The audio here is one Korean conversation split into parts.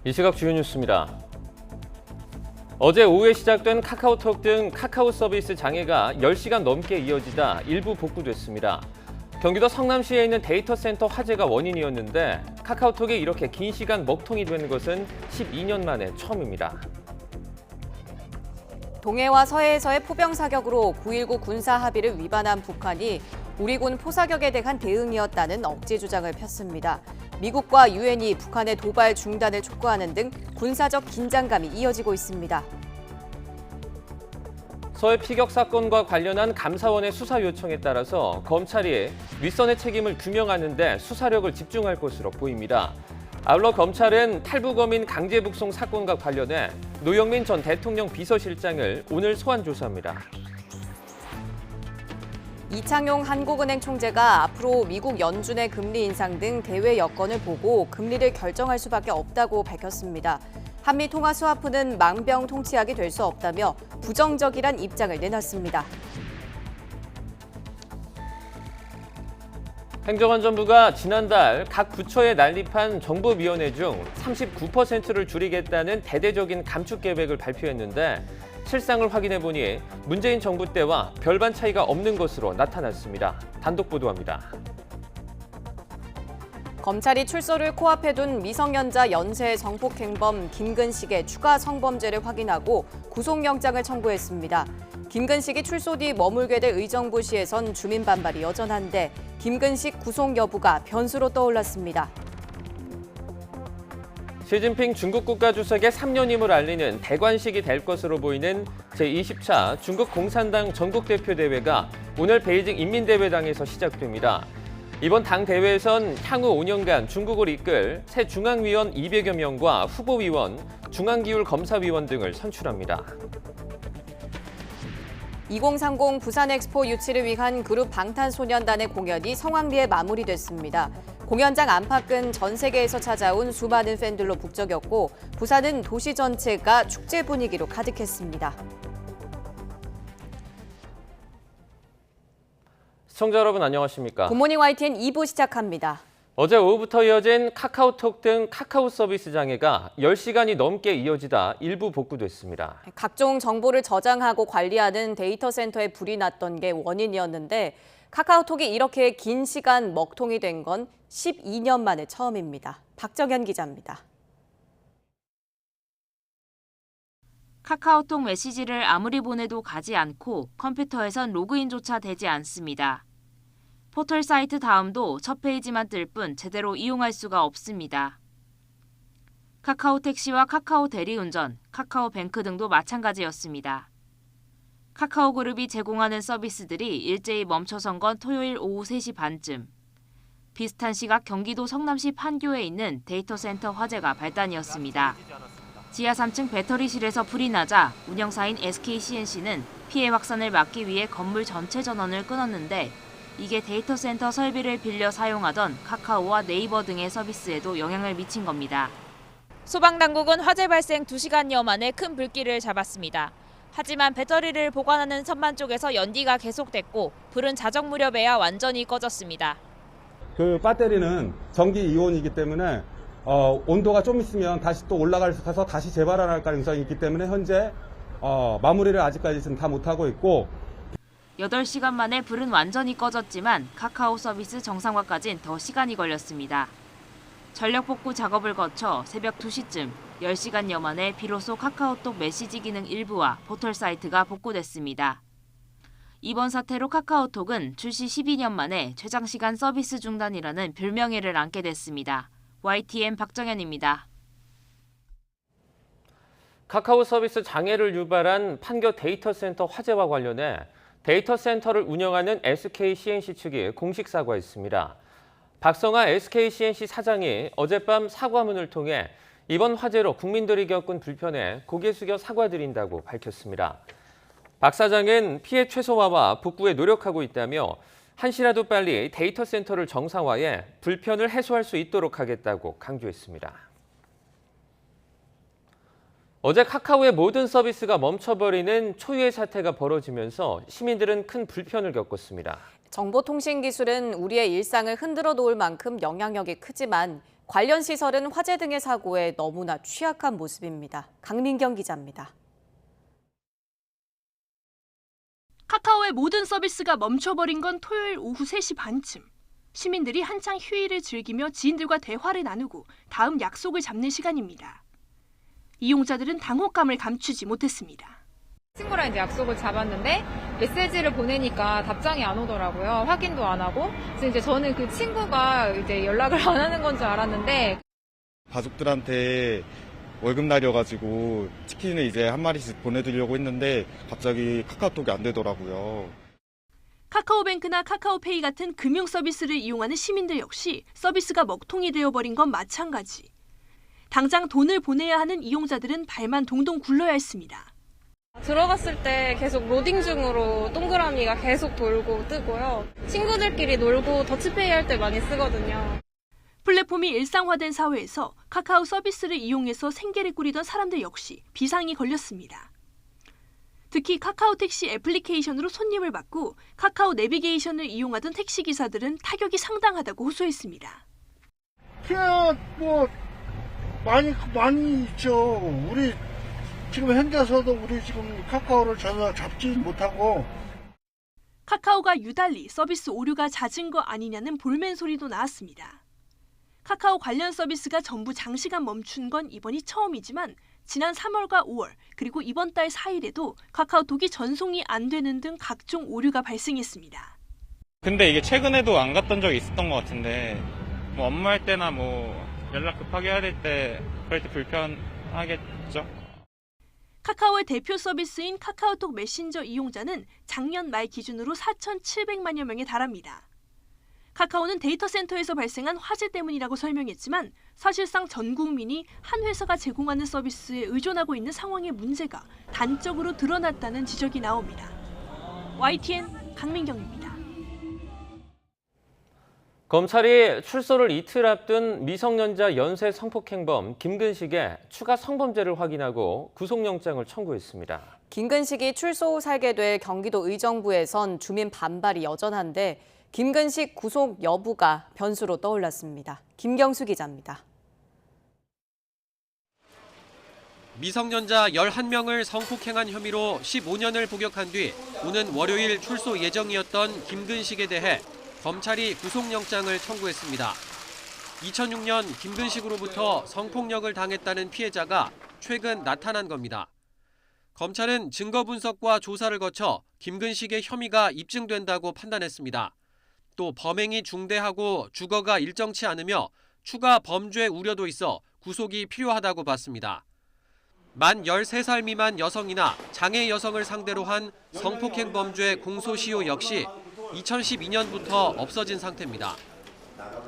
이 시각 주요 뉴스입니다. 어제 오후에 시작된 카카오톡 등 카카오 서비스 장애가 10시간 넘게 이어지다 일부 복구됐습니다. 경기도 성남시에 있는 데이터 센터 화재가 원인이었는데 카카오톡이 이렇게 긴 시간 먹통이 된 것은 12년 만에 처음입니다. 동해와 서해에서의 포병 사격으로 9.19 군사 합의를 위반한 북한이 우리 군 포사격에 대한 대응이었다는 억지 주장을 폈습니다. 미국과 유엔이 북한의 도발 중단을 촉구하는 등 군사적 긴장감이 이어지고 있습니다. 서해 피격 사건과 관련한 감사원의 수사 요청에 따라서 검찰이 윗선의 책임을 규명하는 데 수사력을 집중할 것으로 보입니다. 아울러 검찰은 탈북어민 강제북송 사건과 관련해 노영민 전 대통령 비서실장을 오늘 소환 조사합니다. 이창용 한국은행 총재가 앞으로 미국 연준의 금리 인상 등 대외 여건을 보고 금리를 결정할 수밖에 없다고 밝혔습니다. 한미 통화 스와프는 망병통치약이 될 수 없다며 부정적이란 입장을 내놨습니다. 행정안전부가 지난달 각 부처에 난립한 정보위원회 중 39%를 줄이겠다는 대대적인 감축 계획을 발표했는데 실상을 확인해보니 문재인 정부 때와 별반 차이가 없는 것으로 나타났습니다. 단독 보도합니다. 검찰이 출소를 코앞에 둔 미성년자 연쇄 성폭행범 김근식의 추가 성범죄를 확인하고 구속영장을 청구했습니다. 김근식이 출소 뒤 머물게 될 의정부시에선 주민 반발이 여전한데 김근식 구속 여부가 변수로 떠올랐습니다. 시진핑 중국 국가주석의 3년임을 알리는 대관식이 될 것으로 보이는 제20차 중국 공산당 전국대표대회가 오늘 베이징 인민대회당에서 시작됩니다. 이번 당 대회에선 향후 5년간 중국을 이끌 새 중앙위원 200여 명과 후보위원, 중앙기율검사위원 등을 선출합니다. 2030 부산 엑스포 유치를 위한 그룹 방탄소년단의 공연이 성황리에 마무리됐습니다. 공연장 안팎은 전 세계에서 찾아온 수많은 팬들로 북적였고 부산은 도시 전체가 축제 분위기로 가득했습니다. 시청자 여러분 안녕하십니까? 굿모닝 YTN 2부 시작합니다. 어제 오후부터 이어진 카카오톡 등 카카오 서비스 장애가 10시간이 넘게 이어지다 일부 복구됐습니다. 각종 정보를 저장하고 관리하는 데이터 센터에 불이 났던 게 원인이었는데 카카오톡이 이렇게 긴 시간 먹통이 된 건 12년 만에 처음입니다. 박정현 기자입니다. 카카오톡 메시지를 아무리 보내도 가지 않고 컴퓨터에선 로그인조차 되지 않습니다. 포털 사이트 다음도 첫 페이지만 뜰 뿐 제대로 이용할 수가 없습니다. 카카오 택시와 카카오 대리운전, 카카오뱅크 등도 마찬가지였습니다. 카카오 그룹이 제공하는 서비스들이 일제히 멈춰선 건 토요일 오후 3시 반쯤. 비슷한 시각 경기도 성남시 판교에 있는 데이터 센터 화재가 발단이었습니다. 지하 3층 배터리실에서 불이 나자 운영사인 SKCNC는 피해 확산을 막기 위해 건물 전체 전원을 끊었는데 이게 데이터 센터 설비를 빌려 사용하던 카카오와 네이버 등의 서비스에도 영향을 미친 겁니다. 소방당국은 화재 발생 2시간여 만에 큰 불길을 잡았습니다. 하지만 배터리를 보관하는 선반 쪽에서 연기가 계속됐고 불은 자정 무렵에야 완전히 꺼졌습니다. 그 배터리는 전기 이온이기 때문에 온도가 좀 있으면 다시 또 올라가서 다시 재발할 가능성이 있기 때문에 현재 마무리를 아직까지는 다 못하고 있고 8시간 만에 불은 완전히 꺼졌지만 카카오 서비스 정상화까진 더 시간이 걸렸습니다. 전력 복구 작업을 거쳐 새벽 2시쯤 10시간여 만에 비로소 카카오톡 메시지 기능 일부와 포털 사이트가 복구됐습니다. 이번 사태로 카카오톡은 출시 12년 만에 최장시간 서비스 중단이라는 별명예를 안게 됐습니다. YTN 박정현입니다. 카카오 서비스 장애를 유발한 판교 데이터 센터 화재와 관련해 데이터 센터를 운영하는 SKCNC 측이 공식 사과했습니다. 박성하 SKCNC 사장이 어젯밤 사과문을 통해 이번 화재로 국민들이 겪은 불편에 고개 숙여 사과드린다고 밝혔습니다. 박 사장은 피해 최소화와 복구에 노력하고 있다며 한시라도 빨리 데이터 센터를 정상화해 불편을 해소할 수 있도록 하겠다고 강조했습니다. 어제 카카오의 모든 서비스가 멈춰버리는 초유의 사태가 벌어지면서 시민들은 큰 불편을 겪었습니다. 정보통신 기술은 우리의 일상을 흔들어 놓을 만큼 영향력이 크지만 관련 시설은 화재 등의 사고에 너무나 취약한 모습입니다. 강민경 기자입니다. 카카오의 모든 서비스가 멈춰버린 건 토요일 오후 3시 반쯤. 시민들이 한창 휴일을 즐기며 지인들과 대화를 나누고 다음 약속을 잡는 시간입니다. 이용자들은 당혹감을 감추지 못했습니다. 친구랑 이제 약속을 잡았는데 메시지를 보내니까 답장이 안 오더라고요. 확인도 안 하고. 그래서 이제 저는 그 친구가 이제 연락을 안 하는 건 줄 알았는데 가족들한테 월급날이어가지고 치킨을 이제 한 마리씩 보내드리려고 했는데 갑자기 카카오톡이 안 되더라고요. 카카오뱅크나 카카오페이 같은 금융 서비스를 이용하는 시민들 역시 서비스가 먹통이 되어버린 건 마찬가지. 당장 돈을 보내야 하는 이용자들은 발만 동동 굴러야 했습니다. 들어갔을 때 계속 로딩 중으로 동그라미가 계속 돌고 뜨고요. 친구들끼리 놀고 더치페이 할 때 많이 쓰거든요. 플랫폼이 일상화된 사회에서 카카오 서비스를 이용해서 생계를 꾸리던 사람들 역시 비상이 걸렸습니다. 특히 카카오 택시 애플리케이션으로 손님을 받고 카카오 내비게이션을 이용하던 택시기사들은 타격이 상당하다고 호소했습니다. 피해가 많이 있죠. 우리 지금 현재서도 우리 지금 카카오를 전혀 잡지 못하고. 카카오가 유달리 서비스 오류가 잦은 거 아니냐는 볼멘 소리도 나왔습니다. 카카오 관련 서비스가 전부 장시간 멈춘 건 이번이 처음이지만 지난 3월과 5월 그리고 이번 달 4일에도 카카오톡이 전송이 안 되는 등 각종 오류가 발생했습니다. 근데 이게 최근에도 안 갔던 적이 있었던 것 같은데 뭐 업무할 때나 뭐 연락 급하게 해야 될 때 그럴 때 불편하겠죠. 카카오의 대표 서비스인 카카오톡 메신저 이용자는 작년 말 기준으로 4,700만여 명에 달합니다. 카카오는 데이터 센터에서 발생한 화재 때문이라고 설명했지만 사실상 전 국민이 한 회사가 제공하는 서비스에 의존하고 있는 상황의 문제가 단적으로 드러났다는 지적이 나옵니다. YTN 강민경입니다. 검찰이 출소를 이틀 앞둔 미성년자 연쇄 성폭행범 김근식의 추가 성범죄를 확인하고 구속영장을 청구했습니다. 김근식이 출소 후 살게 될 경기도 의정부에선 주민 반발이 여전한데 김근식 구속 여부가 변수로 떠올랐습니다. 김경수 기자입니다. 미성년자 11명을 성폭행한 혐의로 15년을 복역한 뒤 오는 월요일 출소 예정이었던 김근식에 대해 검찰이 구속영장을 청구했습니다. 2006년 김근식으로부터 성폭력을 당했다는 피해자가 최근 나타난 겁니다. 검찰은 증거 분석과 조사를 거쳐 김근식의 혐의가 입증된다고 판단했습니다. 또 범행이 중대하고 주거가 일정치 않으며 추가 범죄 우려도 있어 구속이 필요하다고 봤습니다. 만 13살 미만 여성이나 장애 여성을 상대로 한 성폭행 범죄 공소시효 역시 2012년부터 없어진 상태입니다.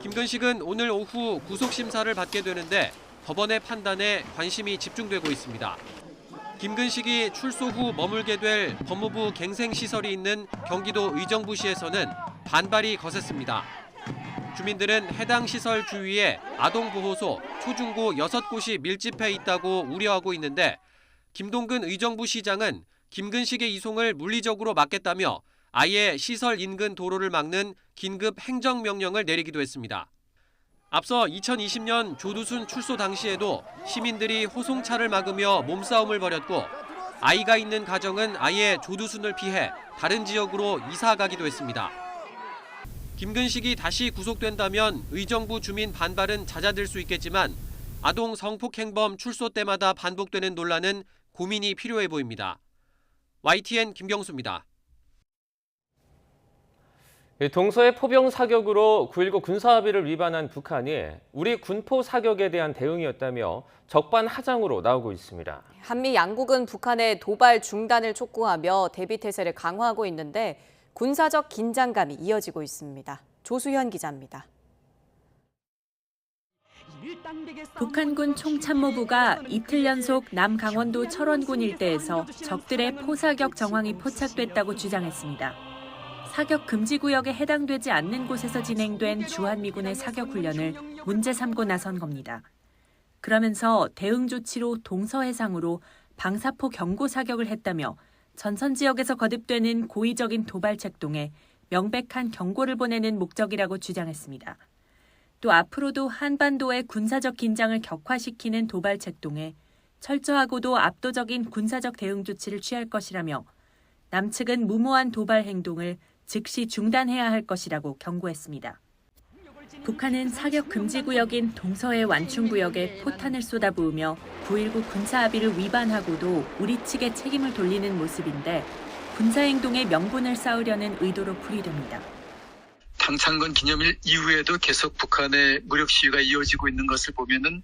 김근식은 오늘 오후 구속심사를 받게 되는데 법원의 판단에 관심이 집중되고 있습니다. 김근식이 출소 후 머물게 될 법무부 갱생시설이 있는 경기도 의정부시에서는 반발이 거셌습니다. 주민들은 해당 시설 주위에 아동보호소, 초중고 6곳이 밀집해 있다고 우려하고 있는데 김동근 의정부시장은 김근식의 이송을 물리적으로 막겠다며 아예 시설 인근 도로를 막는 긴급 행정명령을 내리기도 했습니다. 앞서 2020년 조두순 출소 당시에도 시민들이 호송차를 막으며 몸싸움을 벌였고 아이가 있는 가정은 아예 조두순을 피해 다른 지역으로 이사 가기도 했습니다. 김근식이 다시 구속된다면 의정부 주민 반발은 잦아들 수 있겠지만 아동 성폭행범 출소 때마다 반복되는 논란은 고민이 필요해 보입니다. YTN 김경수입니다. 동서의 포병 사격으로 9.19 군사합의를 위반한 북한이 우리 군포 사격에 대한 대응이었다며 적반하장으로 나오고 있습니다. 한미 양국은 북한의 도발 중단을 촉구하며 대비태세를 강화하고 있는데 군사적 긴장감이 이어지고 있습니다. 조수현 기자입니다. 북한군 총참모부가 이틀 연속 남강원도 철원군 일대에서 적들의 포사격 정황이 포착됐다고 주장했습니다. 사격 금지 구역에 해당되지 않는 곳에서 진행된 주한미군의 사격 훈련을 문제 삼고 나선 겁니다. 그러면서 대응 조치로 동서해상으로 방사포 경고 사격을 했다며 전선 지역에서 거듭되는 고의적인 도발 책동에 명백한 경고를 보내는 목적이라고 주장했습니다. 또 앞으로도 한반도의 군사적 긴장을 격화시키는 도발 책동에 철저하고도 압도적인 군사적 대응 조치를 취할 것이라며 남측은 무모한 도발 행동을 즉시 중단해야 할 것이라고 경고했습니다. 북한은 사격 금지 구역인 동서해 완충구역에 포탄을 쏟아부으며 9.19 군사합의를 위반하고도 우리 측에 책임을 돌리는 모습인데 군사행동의 명분을 쌓으려는 의도로 풀이됩니다. 당창건 기념일 이후에도 계속 북한의 무력 시위가 이어지고 있는 것을 보면은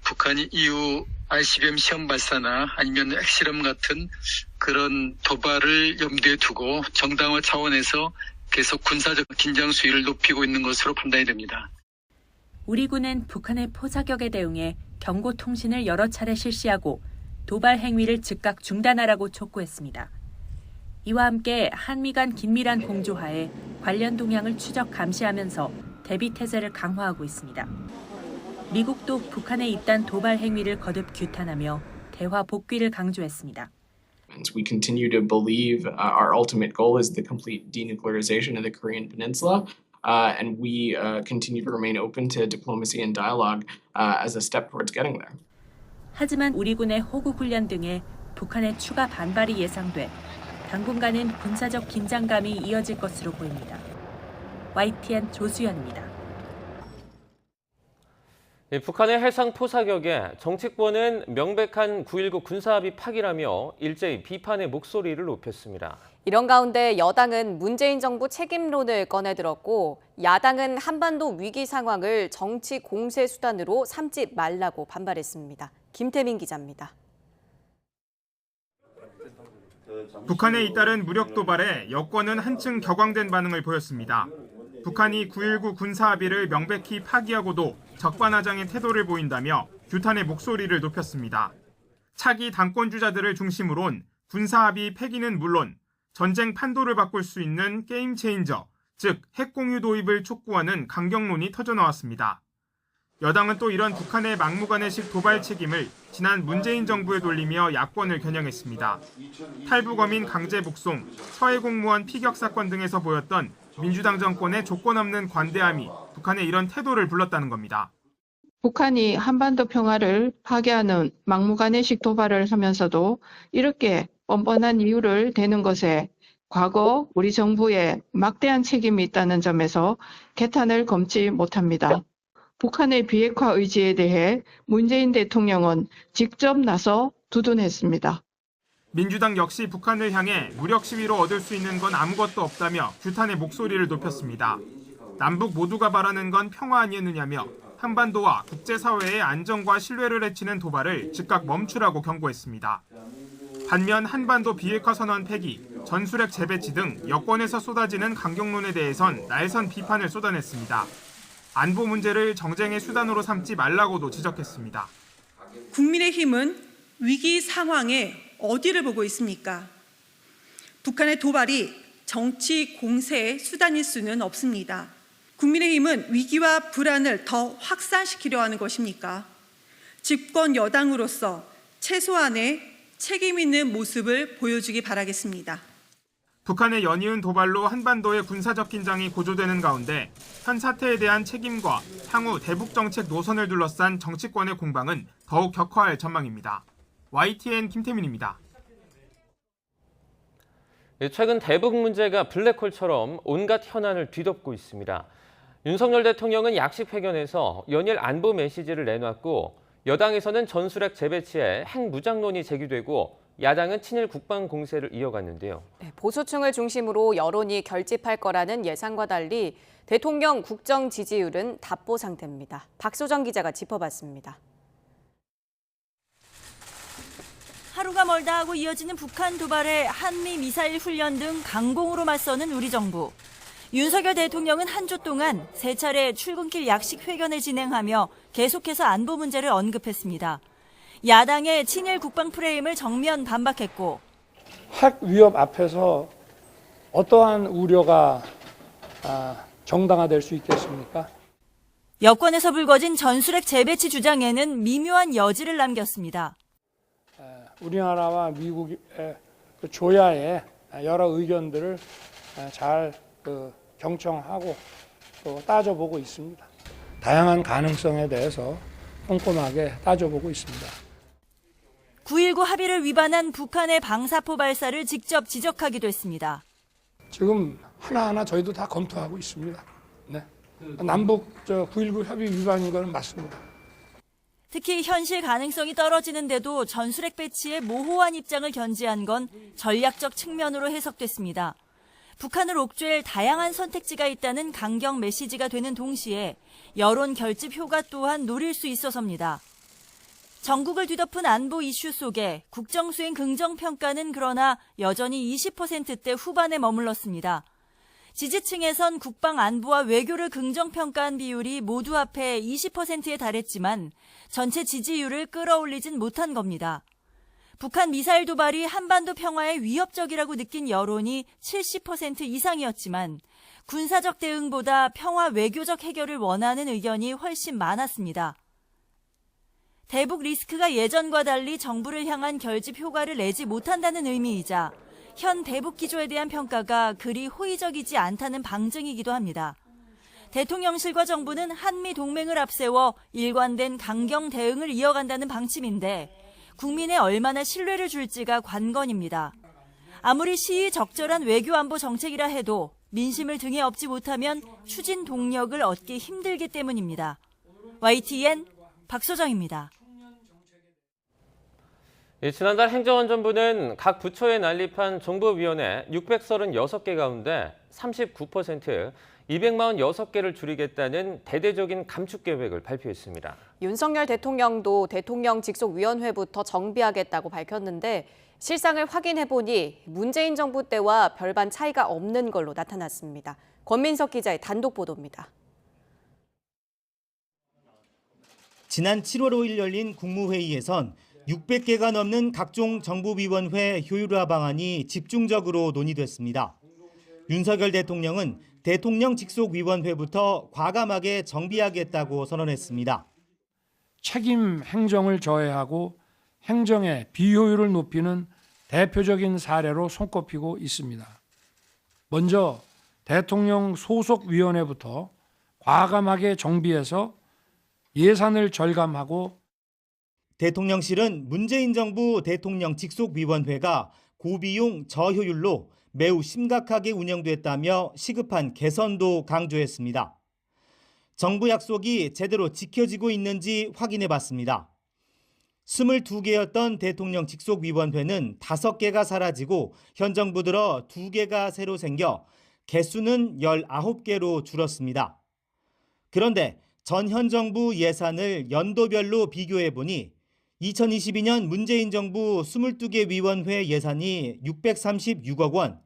북한이 이후 ICBM 시험 발사나 아니면 핵실험 같은 그런 도발을 염두에 두고 정당화 차원에서 계속 군사적 긴장 수위를 높이고 있는 것으로 판단이 됩니다. 우리 군은 북한의 포사격에 대응해 경고 통신을 여러 차례 실시하고 도발 행위를 즉각 중단하라고 촉구했습니다. 이와 함께 한미 간 긴밀한 공조하에 관련 동향을 추적 감시하면서 대비 태세를 강화하고 있습니다. 미국도 북한의 잇단 도발 행위를 거듭 규탄하며 대화 복귀를 강조했습니다. We continue to believe our ultimate goal is the complete denuclearization of the Korean Peninsula, and we continue to remain open to diplomacy and dialogue as a step towards getting there. 하지만 우리 군의 호국 훈련 등에 북한의 추가 반발이 예상돼 당분간은 군사적 긴장감이 이어질 것으로 보입니다. YTN 조수연입니다. 북한의 해상 포사격에 정치권은 명백한 9.19 군사합의 파기라며 일제히 비판의 목소리를 높였습니다. 이런 가운데 여당은 문재인 정부 책임론을 꺼내들었고 야당은 한반도 위기 상황을 정치 공세 수단으로 삼지 말라고 반발했습니다. 김태민 기자입니다. 북한에 잇따른 무력 도발에 여권은 한층 격앙된 반응을 보였습니다. 북한이 9.19 군사합의를 명백히 파기하고도 적반하장의 태도를 보인다며 규탄의 목소리를 높였습니다. 차기 당권주자들을 중심으론 군사합의 폐기는 물론 전쟁 판도를 바꿀 수 있는 게임 체인저, 즉 핵공유 도입을 촉구하는 강경론이 터져나왔습니다. 여당은 또 이런 북한의 막무가내식 도발 책임을 지난 문재인 정부에 돌리며 야권을 겨냥했습니다. 탈북어민 강제 북송, 서해 공무원 피격 사건 등에서 보였던 민주당 정권의 조건 없는 관대함이 북한의 이런 태도를 불렀다는 겁니다. 북한이 한반도 평화를 파괴하는 막무가내식 도발을 하면서도 이렇게 뻔뻔한 이유를 대는 것에 과거 우리 정부에 막대한 책임이 있다는 점에서 개탄을 금치 못합니다. 북한의 비핵화 의지에 대해 문재인 대통령은 직접 나서 두둔했습니다. 민주당 역시 북한을 향해 무력 시위로 얻을 수 있는 건 아무것도 없다며 규탄의 목소리를 높였습니다. 남북 모두가 바라는 건 평화 아니었느냐며 한반도와 국제사회의 안정과 신뢰를 해치는 도발을 즉각 멈추라고 경고했습니다. 반면 한반도 비핵화 선언 폐기, 전술핵 재배치 등 여권에서 쏟아지는 강경론에 대해선 날선 비판을 쏟아냈습니다. 안보 문제를 정쟁의 수단으로 삼지 말라고도 지적했습니다. 국민의힘은 위기 상황에 어디를 보고 있습니까? 북한의 도발이 정치 공세의 수단일 수는 없습니다. 국민의힘은 위기와 불안을 더 확산시키려 하는 것입니까? 집권 여당으로서 최소한의 책임 있는 모습을 보여주기 바라겠습니다. 북한의 연이은 도발로 한반도의 군사적 긴장이 고조되는 가운데 현 사태에 대한 책임과 향후 대북 정책 노선을 둘러싼 정치권의 공방은 더욱 격화할 전망입니다. YTN 김태민입니다. 최근 대북 문제가 블랙홀처럼 온갖 현안을 뒤덮고 있습니다. 윤석열 대통령은 약식 회견에서 연일 안보 메시지를 내놨고 여당에서는 전술핵 재배치에 핵무장론이 제기되고 야당은 친일 국방 공세를 이어갔는데요. 보수층을 중심으로 여론이 결집할 거라는 예상과 달리 대통령 국정 지지율은 답보 상태입니다. 박소정 기자가 짚어봤습니다. 하루가 멀다 하고 이어지는 북한 도발에 한미 미사일 훈련 등 강공으로 맞서는 우리 정부. 윤석열 대통령은 한 주 동안 세 차례 출근길 약식 회견을 진행하며 계속해서 안보 문제를 언급했습니다. 야당의 친일 국방 프레임을 정면 반박했고 핵 위협 앞에서 어떠한 우려가 정당화될 수 있겠습니까? 여권에서 불거진 전술핵 재배치 주장에는 미묘한 여지를 남겼습니다. 우리나라와 미국의 조야의 여러 의견들을 잘 경청하고 또 따져보고 있습니다. 다양한 가능성에 대해서 꼼꼼하게 따져보고 있습니다. 9.19 합의를 위반한 북한의 방사포 발사를 직접 지적하기도 했습니다. 지금 하나하나 저희도 다 검토하고 있습니다. 네. 남북 9.19 협의 위반인 건 맞습니다. 특히 현실 가능성이 떨어지는데도 전술핵 배치에 모호한 입장을 견지한 건 전략적 측면으로 해석됐습니다. 북한을 옥죄할 다양한 선택지가 있다는 강경 메시지가 되는 동시에 여론 결집 효과 또한 노릴 수 있어서입니다. 전국을 뒤덮은 안보 이슈 속에 국정수행 긍정평가는 그러나 여전히 20%대 후반에 머물렀습니다. 지지층에선 국방 안보와 외교를 긍정평가한 비율이 모두 합해 20%에 달했지만 전체 지지율을 끌어올리진 못한 겁니다. 북한 미사일 도발이 한반도 평화에 위협적이라고 느낀 여론이 70% 이상이었지만 군사적 대응보다 평화 외교적 해결을 원하는 의견이 훨씬 많았습니다. 대북 리스크가 예전과 달리 정부를 향한 결집 효과를 내지 못한다는 의미이자 현 대북 기조에 대한 평가가 그리 호의적이지 않다는 방증이기도 합니다. 대통령실과 정부는 한미 동맹을 앞세워 일관된 강경 대응을 이어간다는 방침인데 국민에 얼마나 신뢰를 줄지가 관건입니다. 아무리 시의적절한 외교안보 정책이라 해도 민심을 등에 업지 못하면 추진 동력을 얻기 힘들기 때문입니다. YTN 박소정입니다. 지난달 행정안전부는 각 부처에 난립한 정보위원회 636개 가운데 39%, 246개를 줄이겠다는 대대적인 감축 계획을 발표했습니다. 윤석열 대통령도 대통령 직속위원회부터 정비하겠다고 밝혔는데 실상을 확인해보니 문재인 정부 때와 별반 차이가 없는 걸로 나타났습니다. 권민석 기자의 단독 보도입니다. 지난 7월 5일 열린 국무회의에선 600개가 넘는 각종 정보위원회 효율화 방안이 집중적으로 논의됐습니다. 윤석열 대통령은 대통령 직속위원회부터 과감하게 정비하겠다고 선언했습니다. 책임 행정을 저해하고 행정의 비효율을 높이는 대표적인 사례로 손꼽히고 있습니다. 먼저 대통령 소속위원회부터 과감하게 정비해서 예산을 절감하고 대통령실은 문재인 정부 대통령 직속위원회가 고비용 저효율로 매우 심각하게 운영됐다며 시급한 개선도 강조했습니다. 정부 약속이 제대로 지켜지고 있는지 확인해봤습니다. 22개였던 대통령 직속위원회는 5개가 사라지고 현 정부 들어 2개가 새로 생겨 개수는 19개로 줄었습니다. 그런데 전현 정부 예산을 연도별로 비교해보니 2022년 문재인 정부 22개 위원회 예산이 636억 원,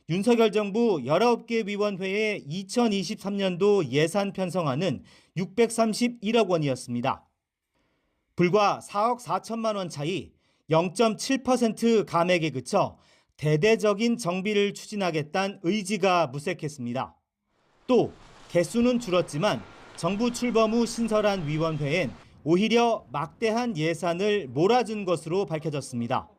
윤석열 정부 19개 위원회의 2023년도 예산 편성안은 631억 원이었습니다. 불과 4억 4천만 원 차이, 0.7% 감액에 그쳐 대대적인 정비를 추진하겠다는 의지가 무색했습니다. 또 개수는 줄었지만 정부 출범 후 신설한 위원회엔 오히려 막대한 예산을 몰아준 것으로 밝혀졌습니다.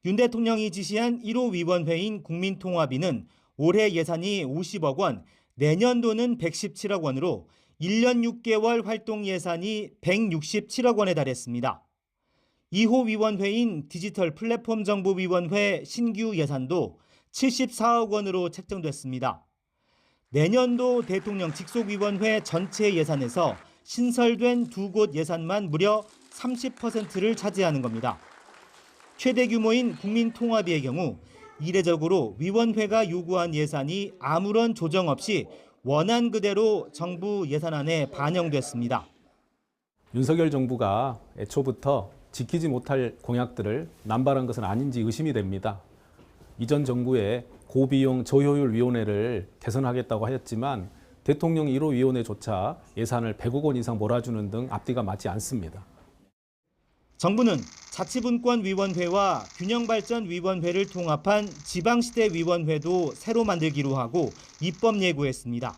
윤 대통령이 지시한 1호 위원회인 국민통합위는 올해 예산이 50억 원, 내년도는 117억 원으로 1년 6개월 활동 예산이 167억 원에 달했습니다. 2호 위원회인 디지털 플랫폼 정보위원회 신규 예산도 74억 원으로 책정됐습니다. 내년도 대통령 직속위원회 전체 예산에서 신설된 2곳 예산만 무려 30%를 차지하는 겁니다. 최대 규모인 국민통합위의 경우 이례적으로 위원회가 요구한 예산이 아무런 조정 없이 원안 그대로 정부 예산안에 반영됐습니다. 윤석열 정부가 애초부터 지키지 못할 공약들을 남발한 것은 아닌지 의심이 됩니다. 이전 정부의 고비용 저효율 위원회를 개선하겠다고 하였지만 대통령 1호 위원회조차 예산을 100억 원 이상 몰아주는 등 앞뒤가 맞지 않습니다. 정부는 자치분권위원회와 균형발전위원회를 통합한 지방시대위원회도 새로 만들기로 하고 입법 예고했습니다.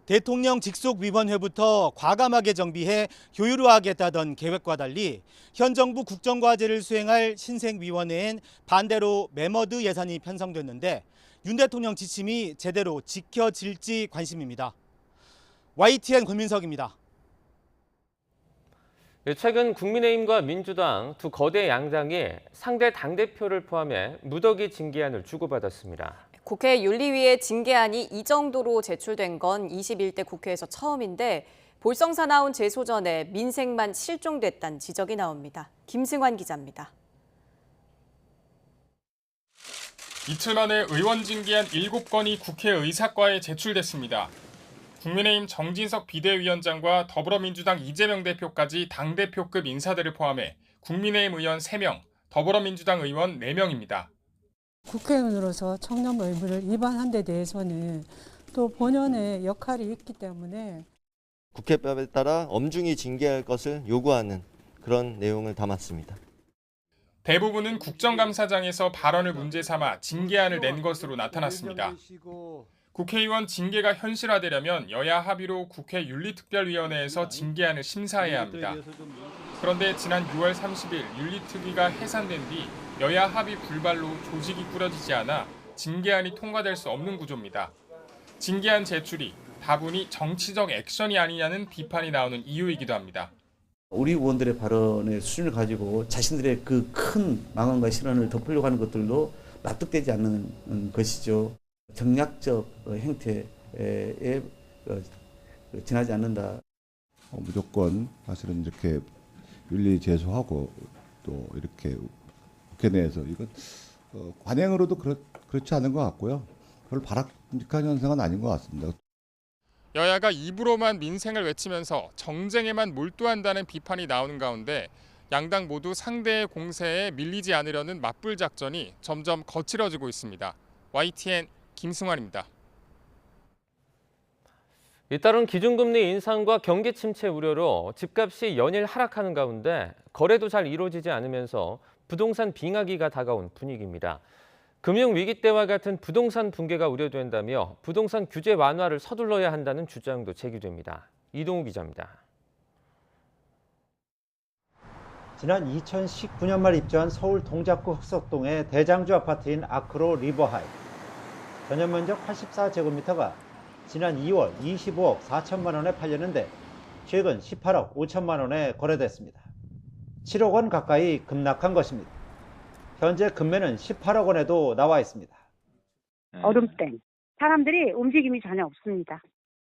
대통령 직속위원회부터 과감하게 정비해 효율화하겠다던 계획과 달리 현 정부 국정과제를 수행할 신생위원회엔 반대로 매머드 예산이 편성됐는데 윤 대통령 지침이 제대로 지켜질지 관심입니다. YTN 권민석입니다. 최근 국민의힘과 민주당 두 거대 양당이 상대 당대표를 포함해 무더기 징계안을 주고받았습니다. 국회 윤리위에 징계안이 이 정도로 제출된 건 21대 국회에서 처음인데 볼성사 나온 재소전에 민생만 실종됐다는 지적이 나옵니다. 김승환 기자입니다. 이틀 만에 의원 징계안 7건이 국회 의사과에 제출됐습니다. 국민의힘 정진석 비대위원장과 더불어민주당 이재명 대표까지 당대표급 인사들을 포함해 국민의힘 의원 3명, 더불어민주당 의원 4명입니다. 국회의원으로서 청렴 의무를 위반한 데 대해서는 또 본연의 역할이 있기 때문에 국회법에 따라 엄중히 징계할 것을 요구하는 그런 내용을 담았습니다. 대부분은 국정감사장에서 발언을 문제 삼아 징계안을 낸 것으로 나타났습니다. 국회의원 징계가 현실화되려면 여야 합의로 국회 윤리특별위원회에서 징계안을 심사해야 합니다. 그런데 지난 6월 30일 윤리특위가 해산된 뒤 여야 합의 불발로 조직이 꾸려지지 않아 징계안이 통과될 수 없는 구조입니다. 징계안 제출이 다분히 정치적 액션이 아니냐는 비판이 나오는 이유이기도 합니다. 우리 의원들의 발언의 수준을 가지고 자신들의 그 큰 망언과 실언을 덮으려고 하는 것들도 납득되지 않는 것이죠. 정략적 행태에 지나지 않는다. 무조건 사실은 이렇게 윤리 제소하고 또 이렇게 국회 내에서 이건 관행으로도 그렇지 않은 것 같고요. 별로 바람직한 현상은 아닌 것 같습니다. 여야가 입으로만 민생을 외치면서 정쟁에만 몰두한다는 비판이 나오는 가운데 양당 모두 상대의 공세에 밀리지 않으려는 맞불 작전이 점점 거칠어지고 있습니다. YTN 김승환입니다. 잇따른 기준금리 인상과 경기 침체 우려로 집값이 연일 하락하는 가운데 거래도 잘 이루어지지 않으면서 부동산 빙하기가 다가온 분위기입니다. 금융위기 때와 같은 부동산 붕괴가 우려된다며 부동산 규제 완화를 서둘러야 한다는 주장도 제기됩니다. 이동우 기자입니다. 지난 2019년 말 입주한 서울 동작구 흑석동의 대장주 아파트인 아크로 리버하이. 전용 면적 84제곱미터가 지난 2월 25억 4천만 원에 팔렸는데 최근 18억 5천만 원에 거래됐습니다. 7억 원 가까이 급락한 것입니다. 현재 금매는 18억 원에도 나와 있습니다. 얼음땡. 사람들이 움직임이 전혀 없습니다.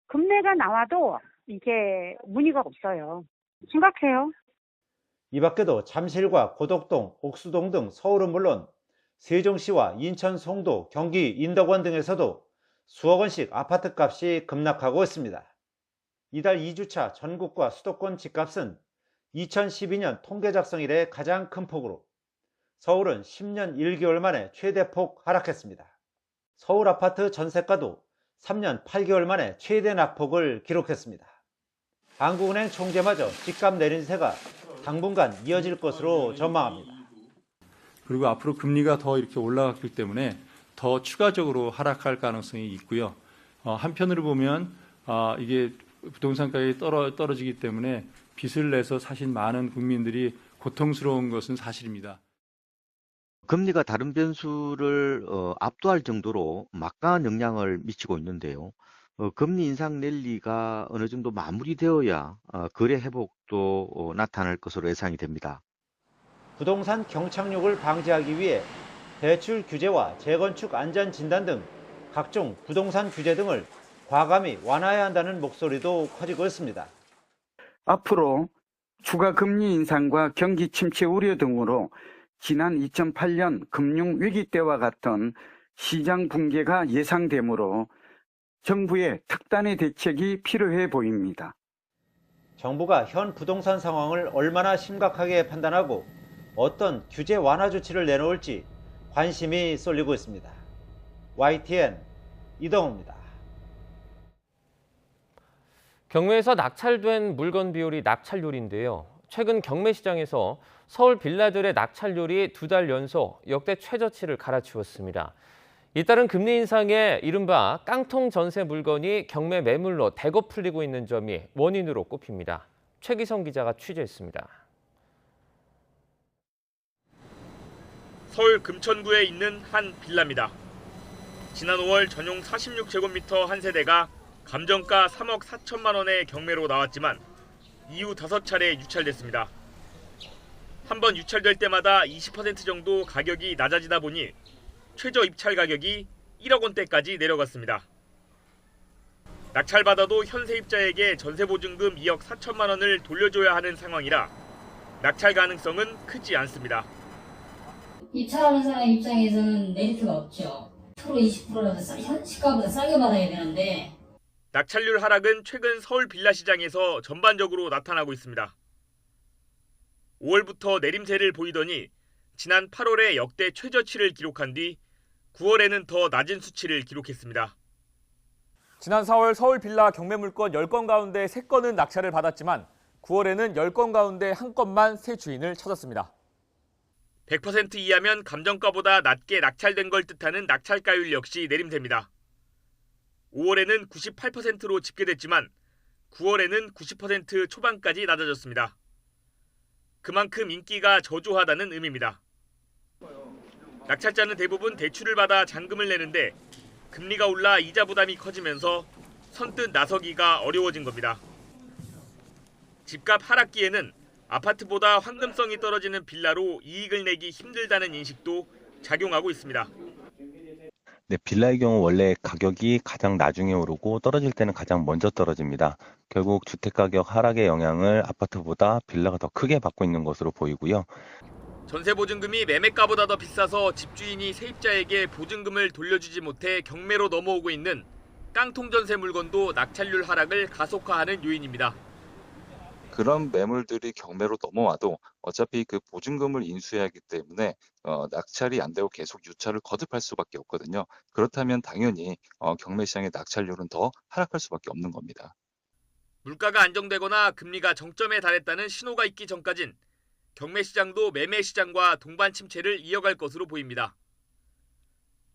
금매가 나와도 이게 문의가 없어요. 심각해요. 이 밖에도 잠실과 고덕동, 옥수동 등 서울은 물론 세종시와 인천, 송도, 경기, 인덕원 등에서도 수억 원씩 아파트 값이 급락하고 있습니다. 이달 2주차 전국과 수도권 집값은 2012년 통계 작성 이래 가장 큰 폭으로 서울은 10년 1개월 만에 최대폭 하락했습니다. 서울 아파트 전세가도 3년 8개월 만에 최대 낙폭을 기록했습니다. 한국은행 총재마저 집값 내린세가 당분간 이어질 것으로 전망합니다. 그리고 앞으로 금리가 더 이렇게 올라갔기 때문에 더 추가적으로 하락할 가능성이 있고요. 한편으로 보면 이게 부동산 가격이 떨어지기 때문에 빚을 내서 사실 많은 국민들이 고통스러운 것은 사실입니다. 금리가 다른 변수를 압도할 정도로 막강한 영향을 미치고 있는데요. 금리 인상 랠리가 어느 정도 마무리되어야 거래 회복도 나타날 것으로 예상이 됩니다. 부동산 경착륙을 방지하기 위해 대출 규제와 재건축 안전 진단 등 각종 부동산 규제 등을 과감히 완화해야 한다는 목소리도 커지고 있습니다. 앞으로 추가 금리 인상과 경기 침체 우려 등으로 지난 2008년 금융위기 때와 같은 시장 붕괴가 예상되므로 정부의 특단의 대책이 필요해 보입니다. 정부가 현 부동산 상황을 얼마나 심각하게 판단하고 어떤 규제 완화 조치를 내놓을지 관심이 쏠리고 있습니다. YTN 이동우입니다. 경매에서 낙찰된 물건 비율이 낙찰률인데요. 최근 경매시장에서 서울 빌라들의 낙찰률이 2달 연속 역대 최저치를 갈아치웠습니다. 잇따른 금리 인상에 이른바 깡통 전세 물건이 경매 매물로 대거 풀리고 있는 점이 원인으로 꼽힙니다. 최기성 기자가 취재했습니다. 서울 금천구에 있는 한 빌라입니다. 지난 5월 전용 46제곱미터 한 세대가 감정가 3억 4천만 원의 경매로 나왔지만 이후 5차례 유찰됐습니다. 한 번 유찰될 때마다 20% 정도 가격이 낮아지다 보니 최저 입찰 가격이 1억 원대까지 내려갔습니다. 낙찰받아도 현 세입자에게 전세보증금 2억 4천만 원을 돌려줘야 하는 상황이라 낙찰 가능성은 크지 않습니다. 입찰하는 사람 입장에서는 메리트가 없죠. 프로 20%라도 시가보다 싸게 받아야 되는데. 낙찰률 하락은 최근 서울 빌라 시장에서 전반적으로 나타나고 있습니다. 5월부터 내림세를 보이더니 지난 8월에 역대 최저치를 기록한 뒤 9월에는 더 낮은 수치를 기록했습니다. 지난 4월 서울 빌라 경매 물건 10건 가운데 3건은 낙찰을 받았지만 9월에는 10건 가운데 1건만 새 주인을 찾았습니다. 100% 이하면 감정가보다 낮게 낙찰된 걸 뜻하는 낙찰가율 역시 내림세입니다. 5월에는 98%로 집계됐지만 9월에는 90% 초반까지 낮아졌습니다. 그만큼 인기가 저조하다는 의미입니다. 낙찰자는 대부분 대출을 받아 잔금을 내는데 금리가 올라 이자 부담이 커지면서 선뜻 나서기가 어려워진 겁니다. 집값 하락기에는 아파트보다 황금성이 떨어지는 빌라로 이익을 내기 힘들다는 인식도 작용하고 있습니다. 네, 빌라의 경우 원래 가격이 가장 나중에 오르고 떨어질 때는 가장 먼저 떨어집니다. 결국 주택가격 하락의 영향을 아파트보다 빌라가 더 크게 받고 있는 것으로 보이고요. 전세보증금이 매매가보다 더 비싸서 집주인이 세입자에게 보증금을 돌려주지 못해 경매로 넘어오고 있는 깡통 전세 물건도 낙찰률 하락을 가속화하는 요인입니다. 그런 매물들이 경매로 넘어와도 어차피 그 보증금을 인수해야 하기 때문에 낙찰이 안 되고 계속 유찰을 거듭할 수밖에 없거든요. 그렇다면 당연히 경매 시장의 낙찰률은 더 하락할 수밖에 없는 겁니다. 물가가 안정되거나 금리가 정점에 달했다는 신호가 있기 전까진 경매 시장도 매매 시장과 동반 침체를 이어갈 것으로 보입니다.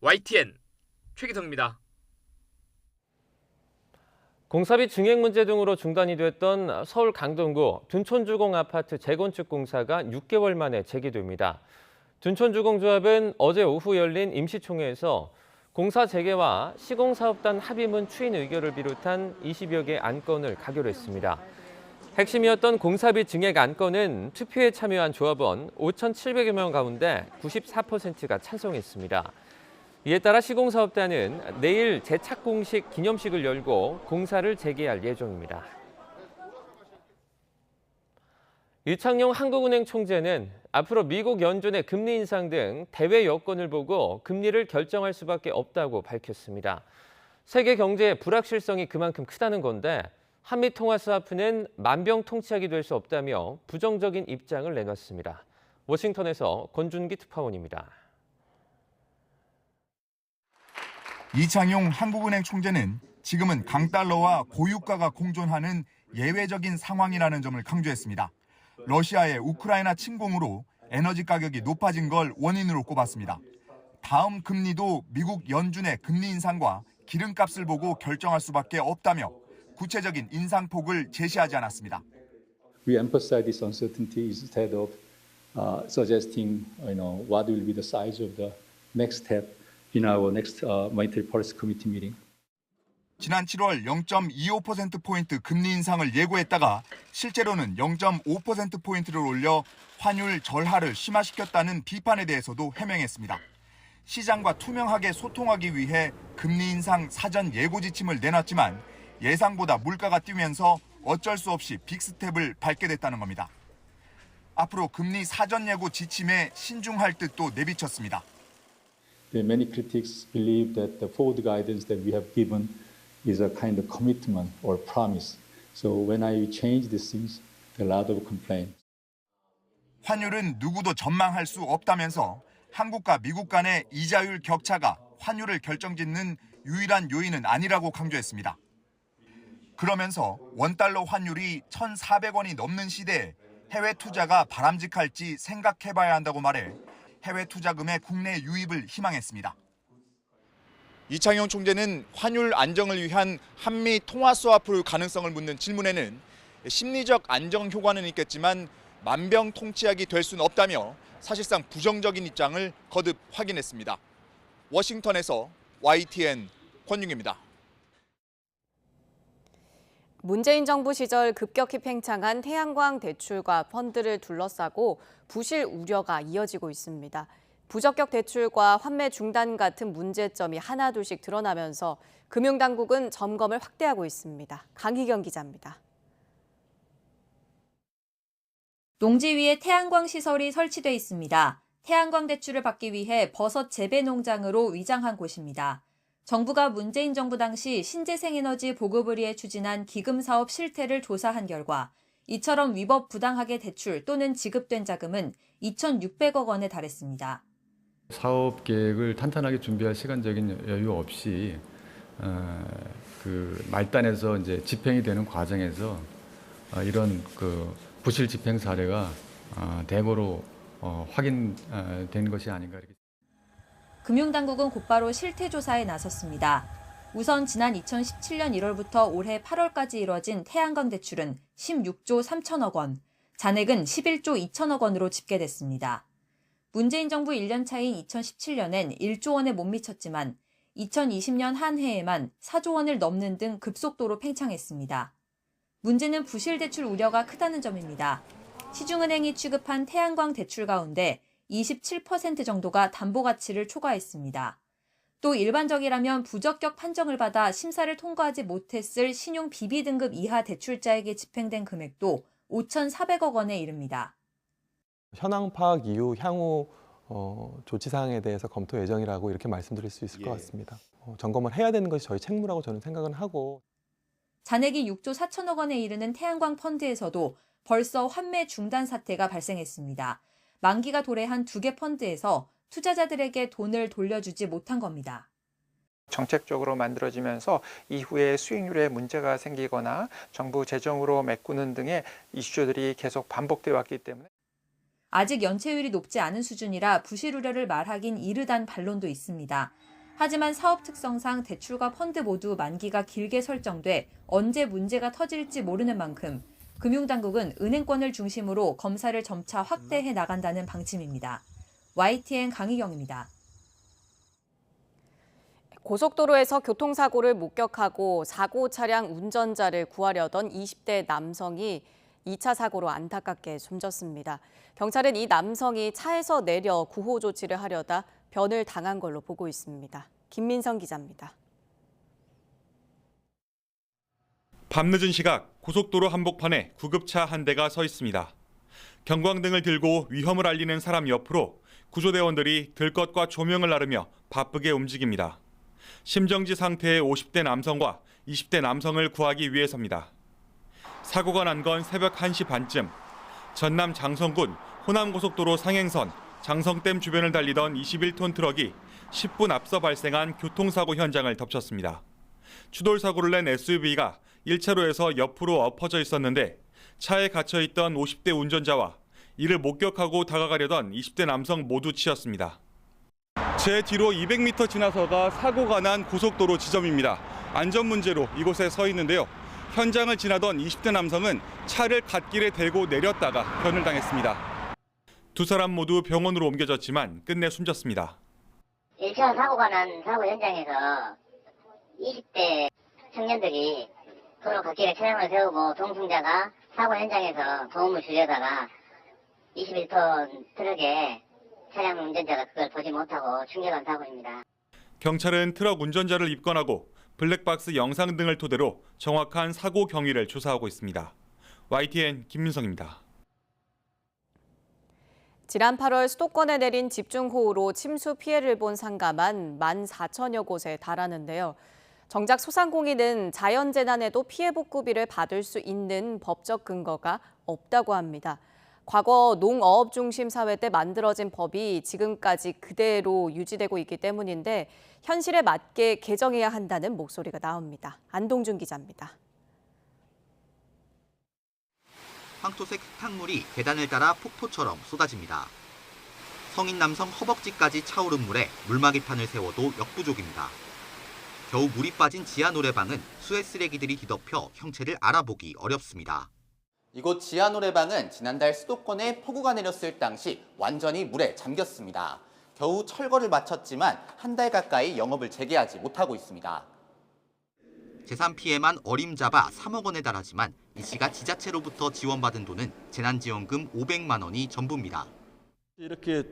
YTN 최기성입니다. 공사비 증액 문제 등으로 중단이 됐던 서울 강동구 둔촌주공 아파트 재건축 공사가 6개월 만에 재개됩니다. 둔촌주공조합은 어제 오후 열린 임시총회에서 공사 재개와 시공사업단 합의문 추인 의결을 비롯한 20여 개 안건을 가결했습니다. 핵심이었던 공사비 증액 안건은 투표에 참여한 조합원 5,700여 명 가운데 94%가 찬성했습니다. 이에 따라 시공사업단은 내일 재착공식 기념식을 열고 공사를 재개할 예정입니다. 이창용 한국은행 총재는 앞으로 미국 연준의 금리 인상 등 대외 여건을 보고 금리를 결정할 수밖에 없다고 밝혔습니다. 세계 경제의 불확실성이 그만큼 크다는 건데 한미 통화 스와프는 만병통치약이 될 수 없다며 부정적인 입장을 내놨습니다. 워싱턴에서 권준기 특파원입니다. 이창용 한국은행 총재는 지금은 강달러와 고유가가 공존하는 예외적인 상황이라는 점을 강조했습니다. 러시아의 우크라이나 침공으로 에너지 가격이 높아진 걸 원인으로 꼽았습니다. 다음 금리도 미국 연준의 금리 인상과 기름값을 보고 결정할 수밖에 없다며 구체적인 인상폭을 제시하지 않았습니다. We emphasize this uncertainty instead of suggesting, what will be the size of the next step in our next monetary policy committee meeting. 지난 7월 0.25%포인트 금리 인상을 예고했다가 실제로는 0.5%포인트를 올려 환율 절하를 심화시켰다는 비판에 대해서도 해명했습니다. 시장과 투명하게 소통하기 위해 금리 인상 사전 예고 지침을 내놨지만 예상보다 물가가 뛰면서 어쩔 수 없이 빅스텝을 밟게 됐다는 겁니다. 앞으로 금리 사전 예고 지침에 신중할 뜻도 내비쳤습니다. Many critics believe that the forward guidance that we have given is a kind of commitment or promise. So when I change these things, there are a lot of complaints. 환율은 누구도 전망할 수 없다면서 한국과 미국 간의 이자율 격차가 환율을 결정짓는 유일한 요인은 아니라고 강조했습니다. 그러면서 원달러 환율이 1,400원이 넘는 시대에 해외 투자가 바람직할지 생각해봐야 한다고 말해 해외 투자금의 국내 유입을 희망했습니다. 이창용 총재는 환율 안정을 위한 한미 통화 스와프 가능성을 묻는 질문에는 심리적 안정 효과는 있겠지만 만병통치약이 될 수는 없다며 사실상 부정적인 입장을 거듭 확인했습니다. 워싱턴에서 YTN 권윤기입니다. 문재인 정부 시절 급격히 팽창한 태양광 대출과 펀드를 둘러싸고 부실 우려가 이어지고 있습니다. 부적격 대출과 환매 중단 같은 문제점이 하나둘씩 드러나면서 금융당국은 점검을 확대하고 있습니다. 강희경 기자입니다. 농지 위에 태양광 시설이 설치돼 있습니다. 태양광 대출을 받기 위해 버섯 재배 농장으로 위장한 곳입니다. 정부가 문재인 정부 당시 신재생에너지 보급을 위해 추진한 기금 사업 실태를 조사한 결과 이처럼 위법 부당하게 대출 또는 지급된 자금은 2,600억 원에 달했습니다. 사업 계획을 탄탄하게 준비할 시간적인 여유 없이 그 말단에서 이제 집행이 되는 과정에서 이런 그 부실 집행 사례가 대거로 확인된 것이 아닌가 이렇게. 금융당국은 곧바로 실태조사에 나섰습니다. 우선 지난 2017년 1월부터 올해 8월까지 이뤄진 태양광 대출은 16조 3천억 원, 잔액은 11조 2천억 원으로 집계됐습니다. 문재인 정부 1년 차인 2017년엔 1조 원에 못 미쳤지만 2020년 한 해에만 4조 원을 넘는 등 급속도로 팽창했습니다. 문제는 부실 대출 우려가 크다는 점입니다. 시중은행이 취급한 태양광 대출 가운데 27% 정도가 담보 가치를 초과했습니다. 또 일반적이라면 부적격 판정을 받아 심사를 통과하지 못했을 신용 BB 등급 이하 대출자에게 집행된 금액도 5,400억 원에 이릅니다. 현황 파악 이후 향후 조치 사항에 대해서 검토 예정이라고 이렇게 말씀드릴 수 있을 것 같습니다. 점검을 해야 되는 것이 저희 책무라고 저는 생각은 하고. 잔액이 6조 4천억 원에 이르는 태양광 펀드에서도 벌써 환매 중단 사태가 발생했습니다. 만기가 도래한 2개 펀드에서 투자자들에게 돈을 돌려주지 못한 겁니다. 정책적으로 만들어지면서 이후에 수익률에 문제가 생기거나 정부 재정으로 메꾸는 등의 이슈들이 계속 반복되어 왔기 때문에 아직 연체율이 높지 않은 수준이라 부실 우려를 말하긴 이르단 반론도 있습니다. 하지만 사업 특성상 대출과 펀드 모두 만기가 길게 설정돼 언제 문제가 터질지 모르는 만큼 금융당국은 은행권을 중심으로 검사를 점차 확대해 나간다는 방침입니다. YTN 강희경입니다. 고속도로에서 교통사고를 목격하고 사고 차량 운전자를 구하려던 20대 남성이 2차 사고로 안타깝게 숨졌습니다. 경찰은 이 남성이 차에서 내려 구호 조치를 하려다 변을 당한 걸로 보고 있습니다. 김민성 기자입니다. 밤늦은 시각 고속도로 한복판에 구급차 한 대가 서 있습니다. 경광등을 들고 위험을 알리는 사람 옆으로 구조대원들이 들것과 조명을 나르며 바쁘게 움직입니다. 심정지 상태의 50대 남성과 20대 남성을 구하기 위해서입니다. 사고가 난 건 새벽 1시 반쯤 전남 장성군 호남고속도로 상행선 장성댐 주변을 달리던 21톤 트럭이 10분 앞서 발생한 교통사고 현장을 덮쳤습니다. 추돌 사고를 낸 SUV가 1차로에서 옆으로 엎어져 있었는데 차에 갇혀있던 50대 운전자와 이를 목격하고 다가가려던 20대 남성 모두 치였습니다. 제 뒤로 200m 지나서가 사고가 난 고속도로 지점입니다. 안전 문제로 이곳에 서 있는데요. 현장을 지나던 20대 남성은 차를 갓길에 대고 내렸다가 변을 당했습니다. 두 사람 모두 병원으로 옮겨졌지만 끝내 숨졌습니다. 1차 사고가 난 사고 현장에서 20대 청년들이 도로 갓길에 차량을 세우고 동승자가 사고 현장에서 도움을 주려다가 21톤 트럭에 차량 운전자가 그걸 보지 못하고 충격한 사고입니다. 경찰은 트럭 운전자를 입건하고 블랙박스 영상 등을 토대로 정확한 사고 경위를 조사하고 있습니다. YTN 김민성입니다. 지난 8월 수도권에 내린 집중호우로 침수 피해를 본 상가만 14,000여 곳에 달하는데요. 정작 소상공인은 자연재난에도 피해 복구비를 받을 수 있는 법적 근거가 없다고 합니다. 과거 농어업 중심 사회 때 만들어진 법이 지금까지 그대로 유지되고 있기 때문인데 현실에 맞게 개정해야 한다는 목소리가 나옵니다. 안동준 기자입니다. 황토색 흙탕물이 계단을 따라 폭포처럼 쏟아집니다. 성인 남성 허벅지까지 차오른 물에 물막이판을 세워도 역부족입니다. 겨우 물이 빠진 지하 노래방은 수해 쓰레기들이 뒤덮여 형체를 알아보기 어렵습니다. 이곳 지하 노래방은 지난달 수도권에 폭우가 내렸을 당시 완전히 물에 잠겼습니다. 겨우 철거를 마쳤지만 한 달 가까이 영업을 재개하지 못하고 있습니다. 재산 피해만 어림잡아 3억 원에 달하지만 이 씨가 지자체로부터 지원받은 돈은 재난지원금 500만 원이 전부입니다. 이렇게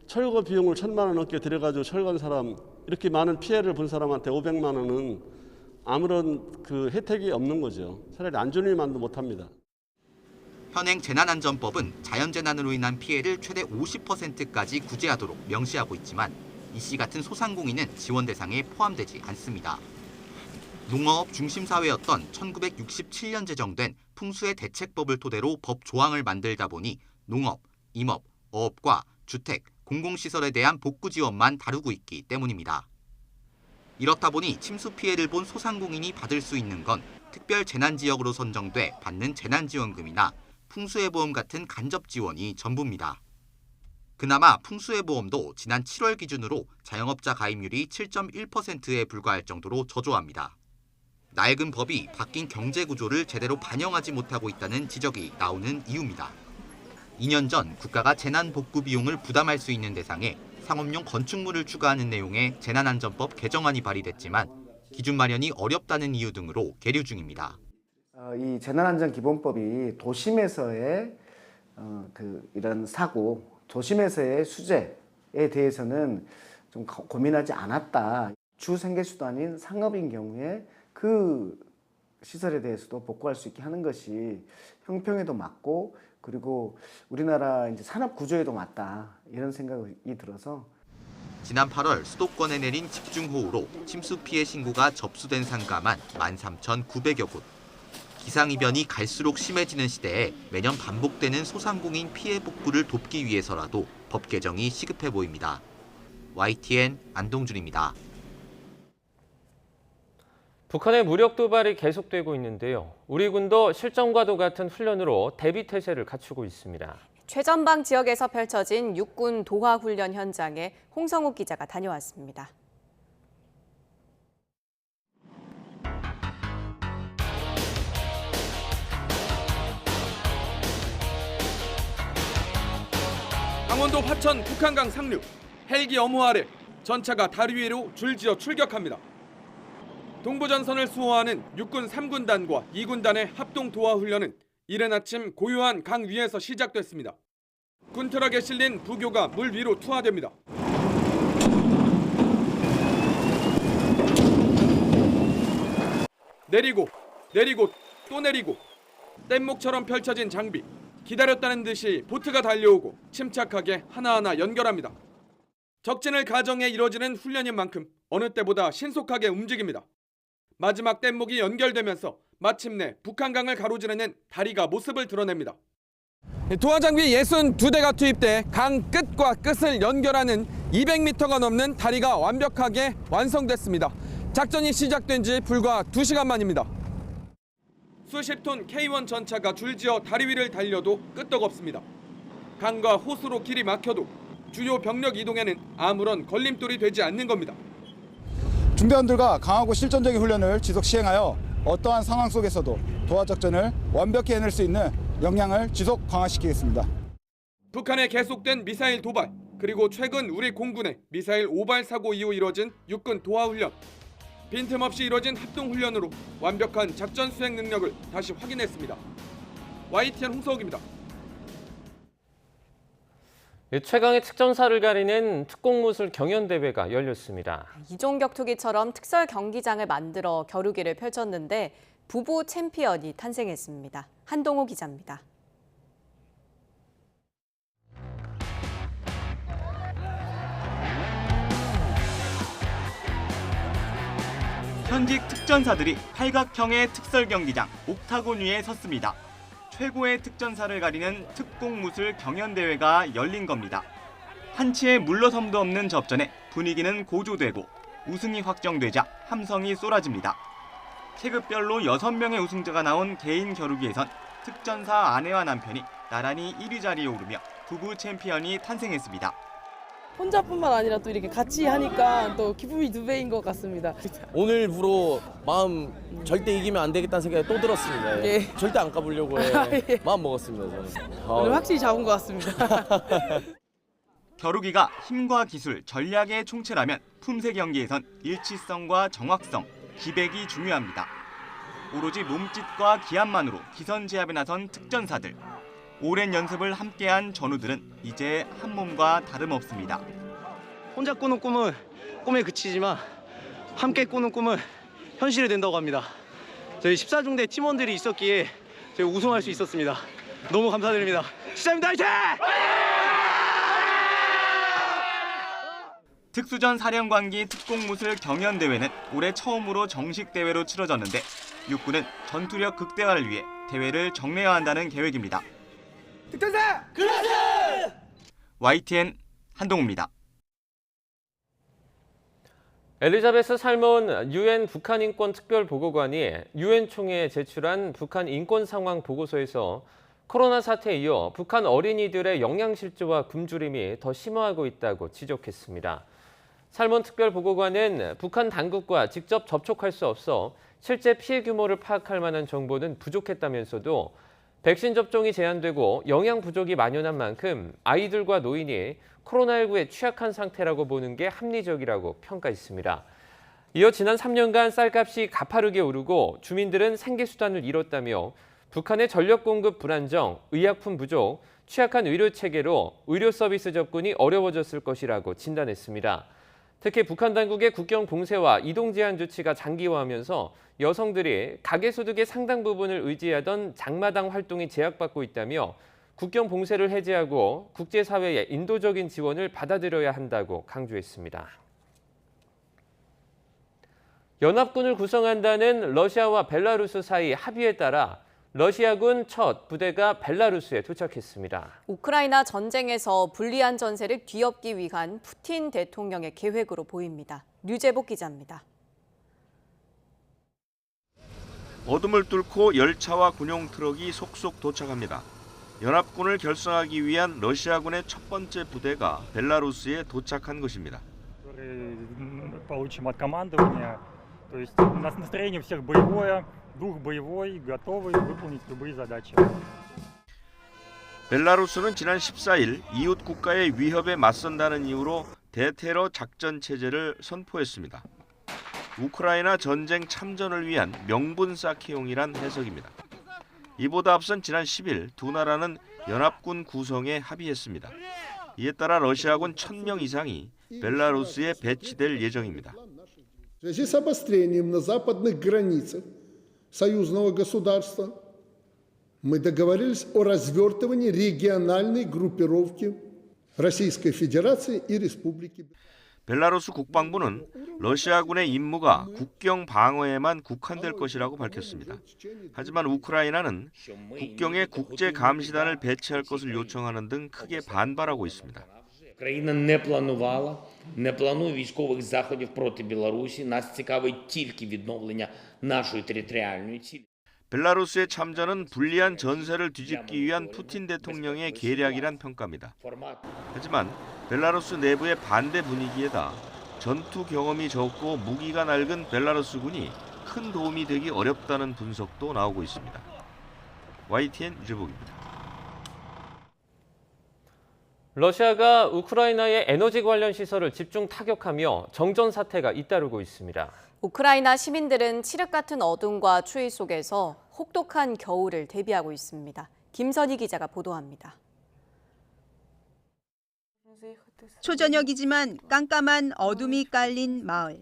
철거 비용을 1,000만 원 넘게 들여가지고 철거한 사람, 이렇게 많은 피해를 본 사람한테 500만 원은 아무런 그 혜택이 없는 거죠. 차라리 안 주는 일만도 못합니다. 현행 재난안전법은 자연재난으로 인한 피해를 최대 50%까지 구제하도록 명시하고 있지만 이 씨 같은 소상공인은 지원 대상에 포함되지 않습니다. 농어업 중심사회였던 1967년 제정된 풍수해 대책법을 토대로 법 조항을 만들다 보니 농업, 임업, 어업과 주택, 공공시설에 대한 복구 지원만 다루고 있기 때문입니다. 이렇다 보니 침수 피해를 본 소상공인이 받을 수 있는 건 특별 재난지역으로 선정돼 받는 재난지원금이나 풍수해보험 같은 간접 지원이 전부입니다. 그나마 풍수해보험도 지난 7월 기준으로 자영업자 가입률이 7.1%에 불과할 정도로 저조합니다. 낡은 법이 바뀐 경제 구조를 제대로 반영하지 못하고 있다는 지적이 나오는 이유입니다. 2년 전 국가가 재난 복구 비용을 부담할 수 있는 대상에 상업용 건축물을 추가하는 내용의 재난안전법 개정안이 발의됐지만 기준 마련이 어렵다는 이유 등으로 계류 중입니다. 이 재난안전기본법이 도심에서의 이런 사고, 도심에서의 수재에 대해서는 좀 고민하지 않았다. 주 생계수단인 상업인 경우에 그 시설에 대해서도 복구할 수 있게 하는 것이 형평에도 맞고 그리고 우리나라 이제 산업 구조에도 맞다 이런 생각이 들어서 지난 8월 수도권에 내린 집중호우로 침수 피해 신고가 접수된 상가만 13,900여 곳. 기상이변이 갈수록 심해지는 시대에 매년 반복되는 소상공인 피해 복구를 돕기 위해서라도 법 개정이 시급해 보입니다. YTN 안동준입니다. 북한의 무력 도발이 계속되고 있는데요. 우리 군도 실전과도 같은 훈련으로 대비태세를 갖추고 있습니다. 최전방 지역에서 펼쳐진 육군 도하 훈련 현장에 홍성욱 기자가 다녀왔습니다. 강원도 화천 북한강 상류 헬기 어무 아래 전차가 다리 위로 줄지어 출격합니다. 동부전선을 수호하는 육군 3군단과 2군단의 합동 도하 훈련은 이른 아침 고요한 강 위에서 시작됐습니다. 군트럭에 실린 부교가 물 위로 투하됩니다. 내리고 또 내리고 뗏목처럼 펼쳐진 장비. 기다렸다는 듯이 보트가 달려오고 침착하게 하나하나 연결합니다. 적진을 가정해 이뤄지는 훈련인 만큼 어느 때보다 신속하게 움직입니다. 마지막 뗏목이 연결되면서 마침내 북한강을 가로지르는 다리가 모습을 드러냅니다. 도하 장비 62대가 투입돼 강 끝과 끝을 연결하는 200m가 넘는 다리가 완벽하게 완성됐습니다. 작전이 시작된 지 불과 2시간 만입니다. 수십 톤 K1 전차가 줄지어 다리 위를 달려도 끄떡없습니다. 강과 호수로 길이 막혀도 주요 병력 이동에는 아무런 걸림돌이 되지 않는 겁니다. 중대원들과 강하고 실전적인 훈련을 지속 시행하여 어떠한 상황 속에서도 도하 작전을 완벽히 해낼 수 있는 역량을 지속 강화시키겠습니다. 북한의 계속된 미사일 도발, 그리고 최근 우리 공군의 미사일 오발 사고 이후 이뤄진 육군 도하 훈련. 빈틈없이 이뤄진 합동훈련으로 완벽한 작전 수행 능력을 다시 확인했습니다. YTN 홍서욱입니다. 최강의 특전사를 가리는 특공무술 경연대회가 열렸습니다. 이종격투기처럼 특설 경기장을 만들어 겨루기를 펼쳤는데 부부 챔피언이 탄생했습니다. 한동호 기자입니다. 현직 특전사들이 팔각형의 특설 경기장 옥타곤 위에 섰습니다. 최고의 특전사를 가리는 특공무술 경연대회가 열린 겁니다. 한치의 물러섬도 없는 접전에 분위기는 고조되고 우승이 확정되자 함성이 쏟아집니다. 체급별로 6명의 우승자가 나온 개인 겨루기에선 특전사 아내와 남편이 나란히 1위 자리에 오르며 부부 챔피언이 탄생했습니다. 혼자뿐만 아니라 또 이렇게 같이 하니까 또 기쁨이 2배인 것 같습니다. 오늘부로 마음 절대 이기면 안 되겠다는 생각이 또 들었습니다. 예. 절대 안 까보려고 예. 마음 먹었습니다. 저는. 오늘 확실히 잡은 것 같습니다. 겨루기가 힘과 기술, 전략의 총체라면 품새 경기에선 일치성과 정확성, 기백이 중요합니다. 오로지 몸짓과 기합만으로 기선 제압에 나선 특전사들. 오랜 연습을 함께한 전우들은 이제 한 몸과 다름없습니다. 혼자 꾸는 꿈은 꿈에 그치지만 함께 꾸는 꿈은 현실이 된다고 합니다. 저희 14중대 팀원들이 있었기에 저희 우승할 수 있었습니다. 너무 감사드립니다. 시장입니다. 화이팅! 특수전 사령관기 특공무술 경연대회는 올해 처음으로 정식 대회로 치러졌는데 육군은 전투력 극대화를 위해 대회를 정례화한다는 계획입니다. 특전사! 그렇지! YTN 한동우입니다. 엘리자베스 살몬 유엔 북한 인권 특별보고관이 유엔 총회에 제출한 북한 인권 상황 보고서에서 코로나 사태에 이어 북한 어린이들의 영양실조와 굶주림이 더 심화하고 있다고 지적했습니다. 살몬 특별보고관은 북한 당국과 직접 접촉할 수 없어 실제 피해 규모를 파악할 만한 정보는 부족했다면서도 백신 접종이 제한되고 영양 부족이 만연한 만큼 아이들과 노인이 코로나19에 취약한 상태라고 보는 게 합리적이라고 평가했습니다. 이어 지난 3년간 쌀값이 가파르게 오르고 주민들은 생계수단을 잃었다며 북한의 전력 공급 불안정, 의약품 부족, 취약한 의료체계로 의료 서비스 접근이 어려워졌을 것이라고 진단했습니다. 특히 북한 당국의 국경 봉쇄와 이동 제한 조치가 장기화하면서 여성들이 가계소득의 상당 부분을 의지하던 장마당 활동이 제약받고 있다며 국경 봉쇄를 해제하고 국제사회의 인도적인 지원을 받아들여야 한다고 강조했습니다. 연합군을 구성한다는 러시아와 벨라루스 사이 합의에 따라 러시아군 첫 부대가 벨라루스에 도착했습니다. 우크라이나 전쟁에서 불리한 전세를 뒤엎기 위한 푸틴 대통령의 계획으로 보입니다. 류재복 기자입니다. 어둠을 뚫고 열차와 군용 트럭이 속속 도착합니다. 연합군을 결성하기 위한 러시아군의 첫 번째 부대가 벨라루스에 도착한 것입니다. Получим от командования, то есть у нас настроение всех боевое, дух боевой, готовы выполнить любые задачи. 벨라루스는 지난 14일 이웃 국가의 위협에 맞선다는 이유로 대테러 작전 체제를 선포했습니다. 우크라이나 전쟁 참전을 위한 명분 쌓기용이란 해석입니다. 이보다 앞선 지난 10일 두 나라는 연합군 구성에 합의했습니다. 이에 따라 러시아군 1,000명 이상이 벨라루스에 배치될 예정입니다. В связи с обострением на западных границах союзного государства мы договорились о развертывании региональной группировки Российской Федерации и Республики. 벨라루스 국방부는 러시아군의 임무가 국경 방어에만 국한될 것이라고 밝혔습니다. 하지만 우크라이나는 국경에 국제 감시단을 배치할 것을 요청하는 등 크게 반발하고 있습니다. Країна не планує військових заходів проти Білорусі. Нас цікавить тільки відновлення нашої територіальної цілі. 벨라루스의 참전은 불리한 전세를 뒤집기 위한 푸틴 대통령의 계략이란 평가입니다. 하지만 벨라루스 내부의 반대 분위기에다 전투 경험이 적고 무기가 낡은 벨라루스군이 큰 도움이 되기 어렵다는 분석도 나오고 있습니다. YTN 유재복입니다. 러시아가 우크라이나의 에너지 관련 시설을 집중 타격하며 정전 사태가 잇따르고 있습니다. 우크라이나 시민들은 칠흑 같은 어둠과 추위 속에서 혹독한 겨울을 대비하고 있습니다. 김선희 기자가 보도합니다. 초저녁이지만 깜깜한 어둠이 깔린 마을.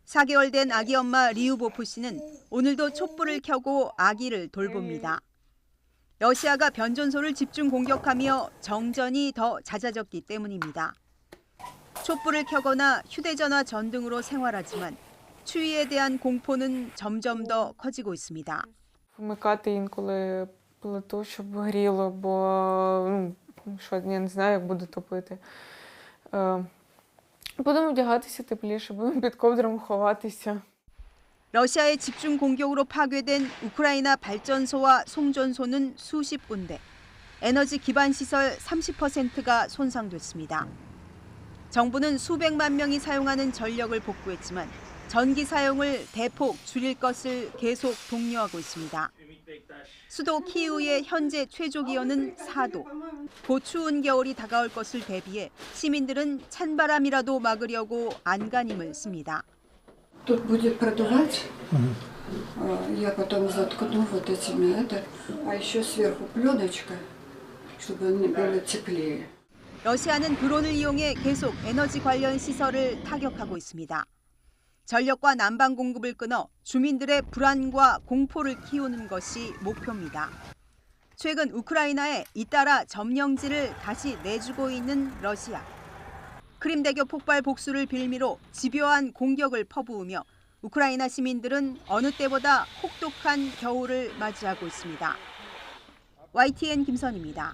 4개월 된 아기 엄마 리우보프 씨는 오늘도 촛불을 켜고 아기를 돌봅니다. 러시아가 변전소를 집중 공격하며 정전이 더 잦아졌기 때문입니다. 촛불을 켜거나 휴대전화 전등으로 생활하지만 추위에 대한 공포는 점점 더 커지고 있습니다. Вмикати інколи плиту, щоб гріло, бо що я не знаю, як буду топити. Будемо вдягатися тепліше, будемо під ковдрами ховатися. 러시아의 집중 공격으로 파괴된 우크라이나 발전소와 송전소는 수십 군데, 에너지 기반 시설 30%가 손상됐습니다. 정부는 수백만 명이 사용하는 전력을 복구했지만 전기 사용을 대폭 줄일 것을 계속 독려하고 있습니다. 수도 키이우의 현재 최저 기온은 4도. 곧 추운 겨울이 다가올 것을 대비해 시민들은 찬바람이라도 막으려고 안간힘을 씁니다. Тут будет продувать. Я потом заткну вот этими а еще сверху пленочка, чтобы они было теплее. 러시아는 드론을 이용해 계속 에너지 관련 시설을 타격하고 있습니다. 전력과 난방 공급을 끊어 주민들의 불안과 공포를 키우는 것이 목표입니다. 최근 우크라이나에 잇따라 점령지를 다시 내주고 있는 러시아. 크림대교 폭발 복수를 빌미로 집요한 공격을 퍼부으며 우크라이나 시민들은 어느 때보다 혹독한 겨울을 맞이하고 있습니다. YTN 김선입니다.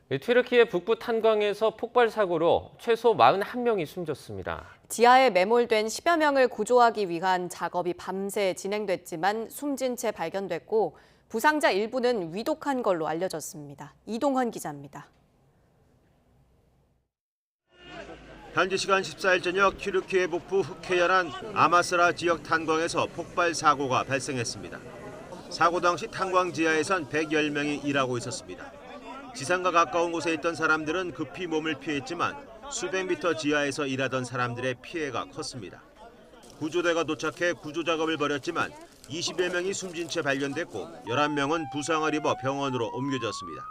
튀르키예 북부 탄광에서 폭발 사고로 최소 41명이 숨졌습니다. 지하에 매몰된 10여 명을 구조하기 위한 작업이 밤새 진행됐지만 숨진 채 발견됐고 부상자 일부는 위독한 걸로 알려졌습니다. 이동헌 기자입니다. 현지 시간 14일 저녁 튀르키예 북부 흑해연한 아마스라 지역 탄광에서 폭발 사고가 발생했습니다. 사고 당시 탄광 지하에선 110명이 일하고 있었습니다. 지상과 가까운 곳에 있던 사람들은 급히 몸을 피했지만 수백 미터 지하에서 일하던 사람들의 피해가 컸습니다. 구조대가 도착해 구조 작업을 벌였지만 20여 명이 숨진 채 발견됐고 11명은 부상을 입어 병원으로 옮겨졌습니다.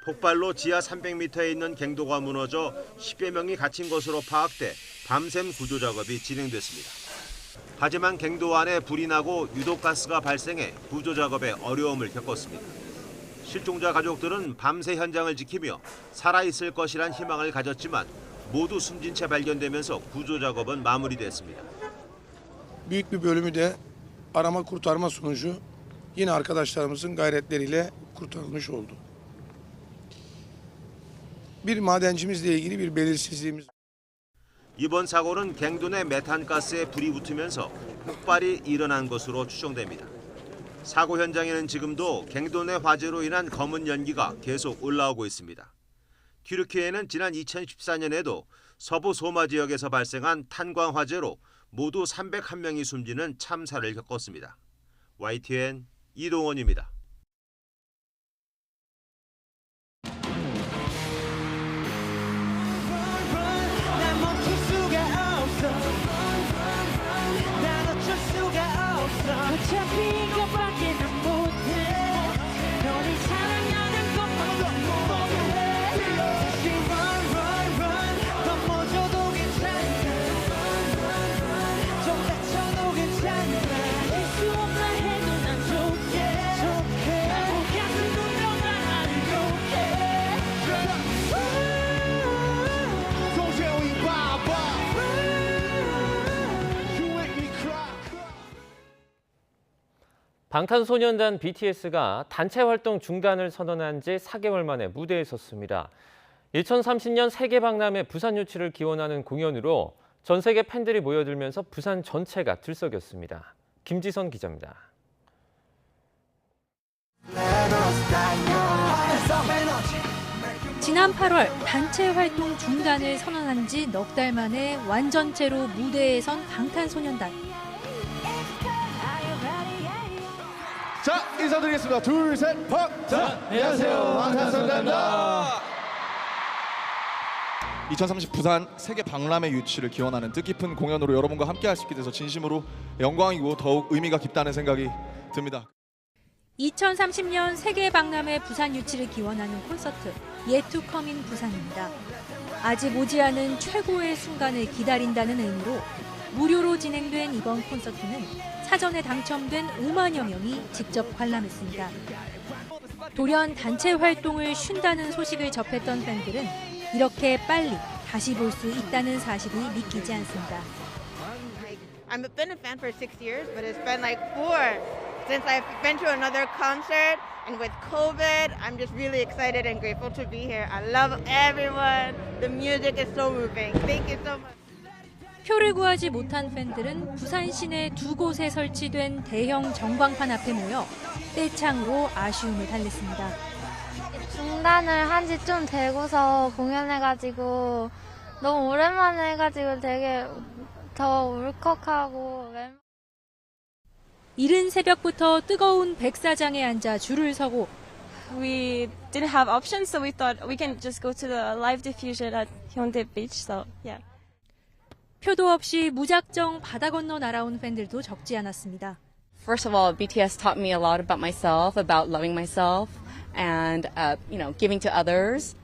폭발로 지하 300m에 있는 갱도가 무너져 10여 명이 갇힌 것으로 파악돼 밤샘 구조 작업이 진행됐습니다. 하지만 갱도 안에 불이 나고 유독가스가 발생해 구조 작업에 어려움을 겪었습니다. 실종자 가족들은 밤새 현장을 지키며 살아있을 것이란 희망을 가졌지만 모두 숨진 채 발견되면서 구조 작업은 마무리됐습니다. Büyük bir bölümü de arama kurtarma sonucu yine arkadaşlarımızın gayretleriyle kurtarılmış oldu. Bir madencimizle ilgili bir belirsizliğimiz. 이번 사고는 갱도 내 메탄가스에 불이 붙으면서 폭발이 일어난 것으로 추정됩니다. 사고 현장에는 지금도 갱도 내 화재로 인한 검은 연기가 계속 올라오고 있습니다. 튀르키예는 지난 2014년에도 서부 소마 지역에서 발생한 탄광 화재로 모두 301명이 숨지는 참사를 겪었습니다. YTN 이동원입니다. 방탄소년단 BTS가 단체 활동 중단을 선언한 지 4개월 만에 무대에 섰습니다. 2030년 세계 박람회 부산 유치를 기원하는 공연으로 전 세계 팬들이 모여들면서 부산 전체가 들썩였습니다. 김지선 기자입니다. 지난 8월 단체 활동 중단을 선언한 지 넉 달 만에 완전체로 무대에 선 방탄소년단. 자, 인사드리겠습니다. 둘, 셋, 자, 안녕하세요. 방탄소년단입니다. 2030 부산 세계 박람회 유치를 기원하는 뜻깊은 공연으로 여러분과 함께할 수 있게 돼서 진심으로 영광이고 더욱 의미가 깊다는 생각이 듭니다. 2030년 세계 박람회 부산 유치를 기원하는 콘서트 Yet to Come in 부산입니다. 아직 오지 않은 최고의 순간을 기다린다는 의미로 무료로 진행된 이번 콘서트는 사전에 당첨된 5만여 명이 직접 관람했습니다. 돌연 단체 활동을 쉰다는 소식을 접했던 팬들은 이렇게 빨리 다시 볼 수 있다는 사실이 믿기지 않습니다. I've been a fan for 6 years, but it's been like 4 since I've been to another concert. And with COVID, I'm just really excited and grateful to be here. I love everyone. The music is so moving. Thank you so much. 표를 구하지 못한 팬들은 부산 시내 두 곳에 설치된 대형 전광판 앞에 모여 떼창으로 아쉬움을 달랬습니다. 중단을 한 지 좀 되고서 공연해가지고 너무 오랜만에 해가지고 되게 더 울컥하고. 이른 새벽부터 뜨거운 백사장에 앉아 줄을 서고 We didn't have options, so we thought we can just go to the live diffusion at Hyundai Beach. So yeah. 표도 없이 무작정 바다 건너 날아온 팬들도 적지 않았습니다. First of all, BTS taught me a lot about myself, about loving myself, and giving to others.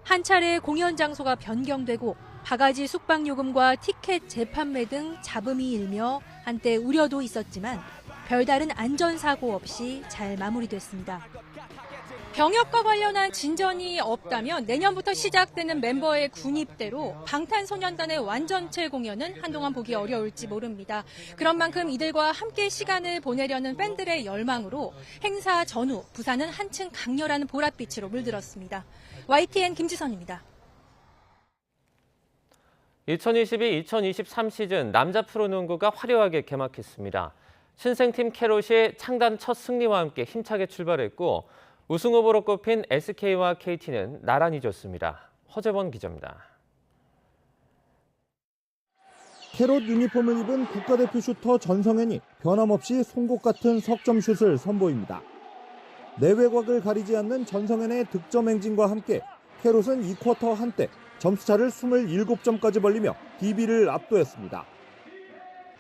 한 차례 공연 장소가 변경되고 바가지 숙박 요금과 티켓 재판매 등 잡음이 일며 한때 우려도 있었지만 별다른 안전사고 없이 잘 마무리됐습니다. 병역과 관련한 진전이 없다면 내년부터 시작되는 멤버의 군입대로 방탄소년단의 완전체 공연은 한동안 보기 어려울지 모릅니다. 그런 만큼 이들과 함께 시간을 보내려는 팬들의 열망으로 행사 전후 부산은 한층 강렬한 보랏빛으로 물들었습니다. YTN 김지선입니다. 2022-2023 시즌 남자 프로농구가 화려하게 개막했습니다. 신생팀 캐롯이 창단 첫 승리와 함께 힘차게 출발했고 우승 후보로 꼽힌 SK와 KT는 나란히 졌습니다. 허재범 기자입니다. 캐롯 유니폼을 입은 국가대표 슈터 전성현이 변함없이 송곳 같은 석점슛을 선보입니다. 내외곽을 가리지 않는 전성현의 득점 행진과 함께 캐롯은 2쿼터 한때 점수차를 27점까지 벌리며 DB를 압도했습니다.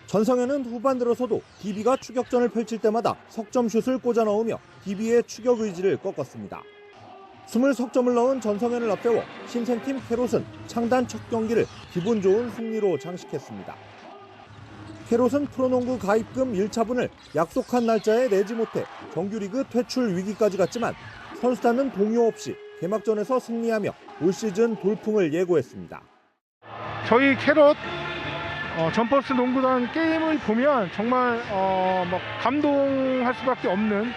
전성현은 후반 들어서도 DB가 추격전을 펼칠 때마다 석점슛을 꽂아 넣으며 DB의 추격 의지를 꺾었습니다. 20석점을 넣은 전성현을 앞세워 신생팀 캐롯은 창단 첫 경기를 기분 좋은 승리로 장식했습니다. 캐롯은 프로농구 가입금 1차분을 약속한 날짜에 내지 못해 정규리그 퇴출 위기까지 갔지만 선수단은 동요 없이 개막전에서 승리하며 올 시즌 돌풍을 예고했습니다. 저희 캐롯 점퍼스 농구단 게임을 보면 정말 감동할 수밖에 없는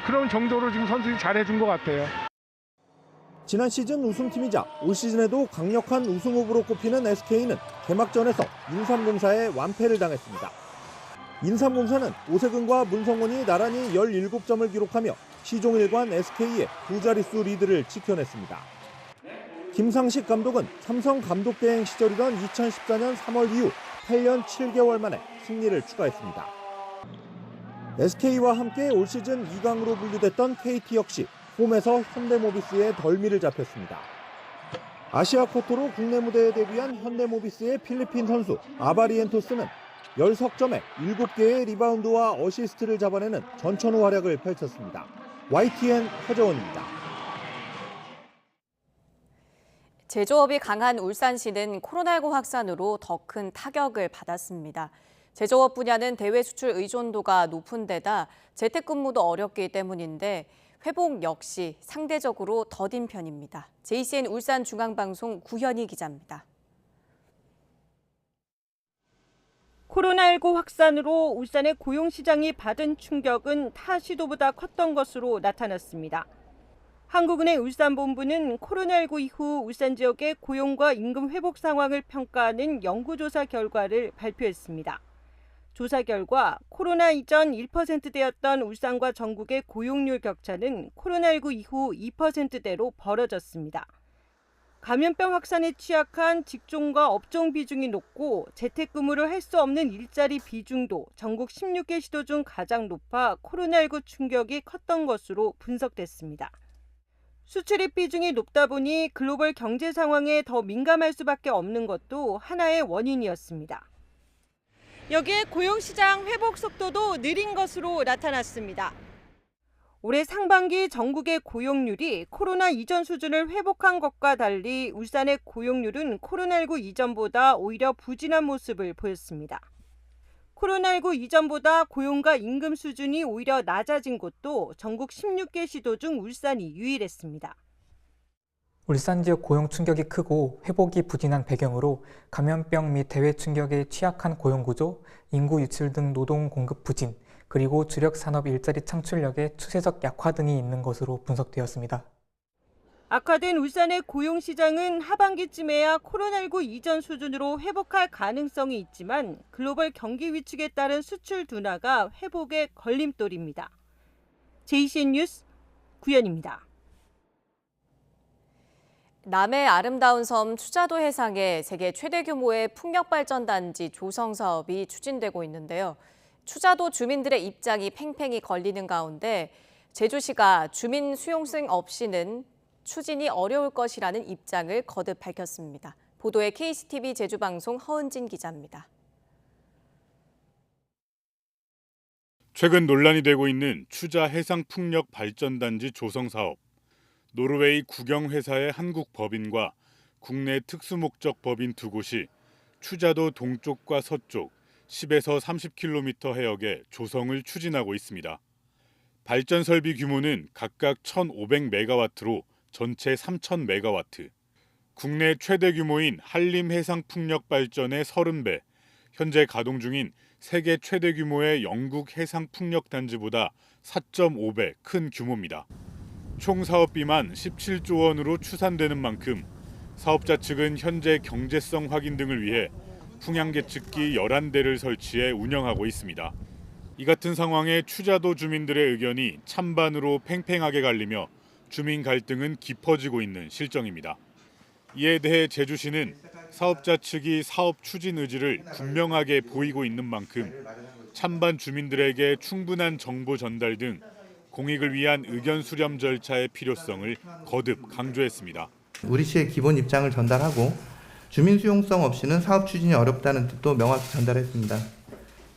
그런 정도로 지금 선수들이 잘해준 것 같아요. 지난 시즌 우승팀이자 올 시즌에도 강력한 우승 후보로 꼽히는 SK는 개막전에서 인삼공사에 완패를 당했습니다. 인삼공사는 오세근과 문성원이 나란히 17점을 기록하며 시종일관 SK의 두 자릿수 리드를 지켜냈습니다. 김상식 감독은 삼성 감독대행 시절이던 2014년 3월 이후 8년 7개월 만에 승리를 추가했습니다. SK와 함께 올 시즌 2강으로 분류됐던 KT 역시 홈에서 현대모비스의 덜미를 잡혔습니다. 아시아 쿼터로 국내 무대에 데뷔한 현대모비스의 필리핀 선수 아바리엔토스는 10석점에 7개의 리바운드와 어시스트를 잡아내는 전천후 활약을 펼쳤습니다. YTN 허재원입니다. 제조업이 강한 울산시는 코로나19 확산으로 더 큰 타격을 받았습니다. 제조업 분야는 대외 수출 의존도가 높은 데다 재택근무도 어렵기 때문인데 회복 역시 상대적으로 더딘 편입니다. JCN 울산 중앙방송 구현희 기자입니다. 코로나19 확산으로 울산의 고용시장이 받은 충격은 타 시도보다 컸던 것으로 나타났습니다. 한국은행 울산본부는 코로나19 이후 울산 지역의 고용과 임금 회복 상황을 평가하는 연구조사 결과를 발표했습니다. 조사 결과 코로나 이전 1%대였던 울산과 전국의 고용률 격차는 코로나19 이후 2%대로 벌어졌습니다. 감염병 확산에 취약한 직종과 업종 비중이 높고 재택근무를 할 수 없는 일자리 비중도 전국 16개 시도 중 가장 높아 코로나19 충격이 컸던 것으로 분석됐습니다. 수출입 비중이 높다 보니 글로벌 경제 상황에 더 민감할 수밖에 없는 것도 하나의 원인이었습니다. 여기에 고용시장 회복 속도도 느린 것으로 나타났습니다. 올해 상반기 전국의 고용률이 코로나 이전 수준을 회복한 것과 달리 울산의 고용률은 코로나19 이전보다 오히려 부진한 모습을 보였습니다. 코로나19 이전보다 고용과 임금 수준이 오히려 낮아진 곳도 전국 16개 시도 중 울산이 유일했습니다. 울산 지역 고용 충격이 크고 회복이 부진한 배경으로 감염병 및 대외 충격에 취약한 고용 구조, 인구 유출 등 노동 공급 부진, 그리고 주력 산업 일자리 창출력의 추세적 약화 등이 있는 것으로 분석되었습니다. 악화된 울산의 고용 시장은 하반기쯤에야 코로나19 이전 수준으로 회복할 가능성이 있지만 글로벌 경기 위축에 따른 수출 둔화가 회복의 걸림돌입니다. JCN 뉴스 구현입니다. 남해 아름다운 섬 추자도 해상에 세계 최대 규모의 풍력발전단지 조성 사업이 추진되고 있는데요. 추자도 주민들의 입장이 팽팽히 걸리는 가운데 제주시가 주민 수용성 없이는 추진이 어려울 것이라는 입장을 거듭 밝혔습니다. 보도에 KCTV 제주방송 허은진 기자입니다. 최근 논란이 되고 있는 추자 해상풍력 발전단지 조성 사업. 노르웨이 국영회사의 한국 법인과 국내 특수목적 법인 두 곳이 추자도 동쪽과 서쪽 10에서 30km 해역에 조성을 추진하고 있습니다. 발전 설비 규모는 각각 1,500메가와트로 전체 3,000메가와트. 국내 최대 규모인 한림 해상풍력 발전의 30배, 현재 가동 중인 세계 최대 규모의 영국 해상풍력 단지보다 4.5배 큰 규모입니다. 총 사업비만 17조 원으로 추산되는 만큼 사업자 측은 현재 경제성 확인 등을 위해 풍향계측기 11대를 설치해 운영하고 있습니다. 이 같은 상황에 추자도 주민들의 의견이 찬반으로 팽팽하게 갈리며 주민 갈등은 깊어지고 있는 실정입니다. 이에 대해 제주시는 사업자 측이 사업 추진 의지를 분명하게 보이고 있는 만큼 찬반 주민들에게 충분한 정보 전달 등 공익을 위한 의견 수렴 절차의 필요성을 거듭 강조했습니다. 우리 시의 기본 입장을 전달하고 주민 수용성 없이는 사업 추진이 어렵다는 뜻도 명확히 전달했습니다.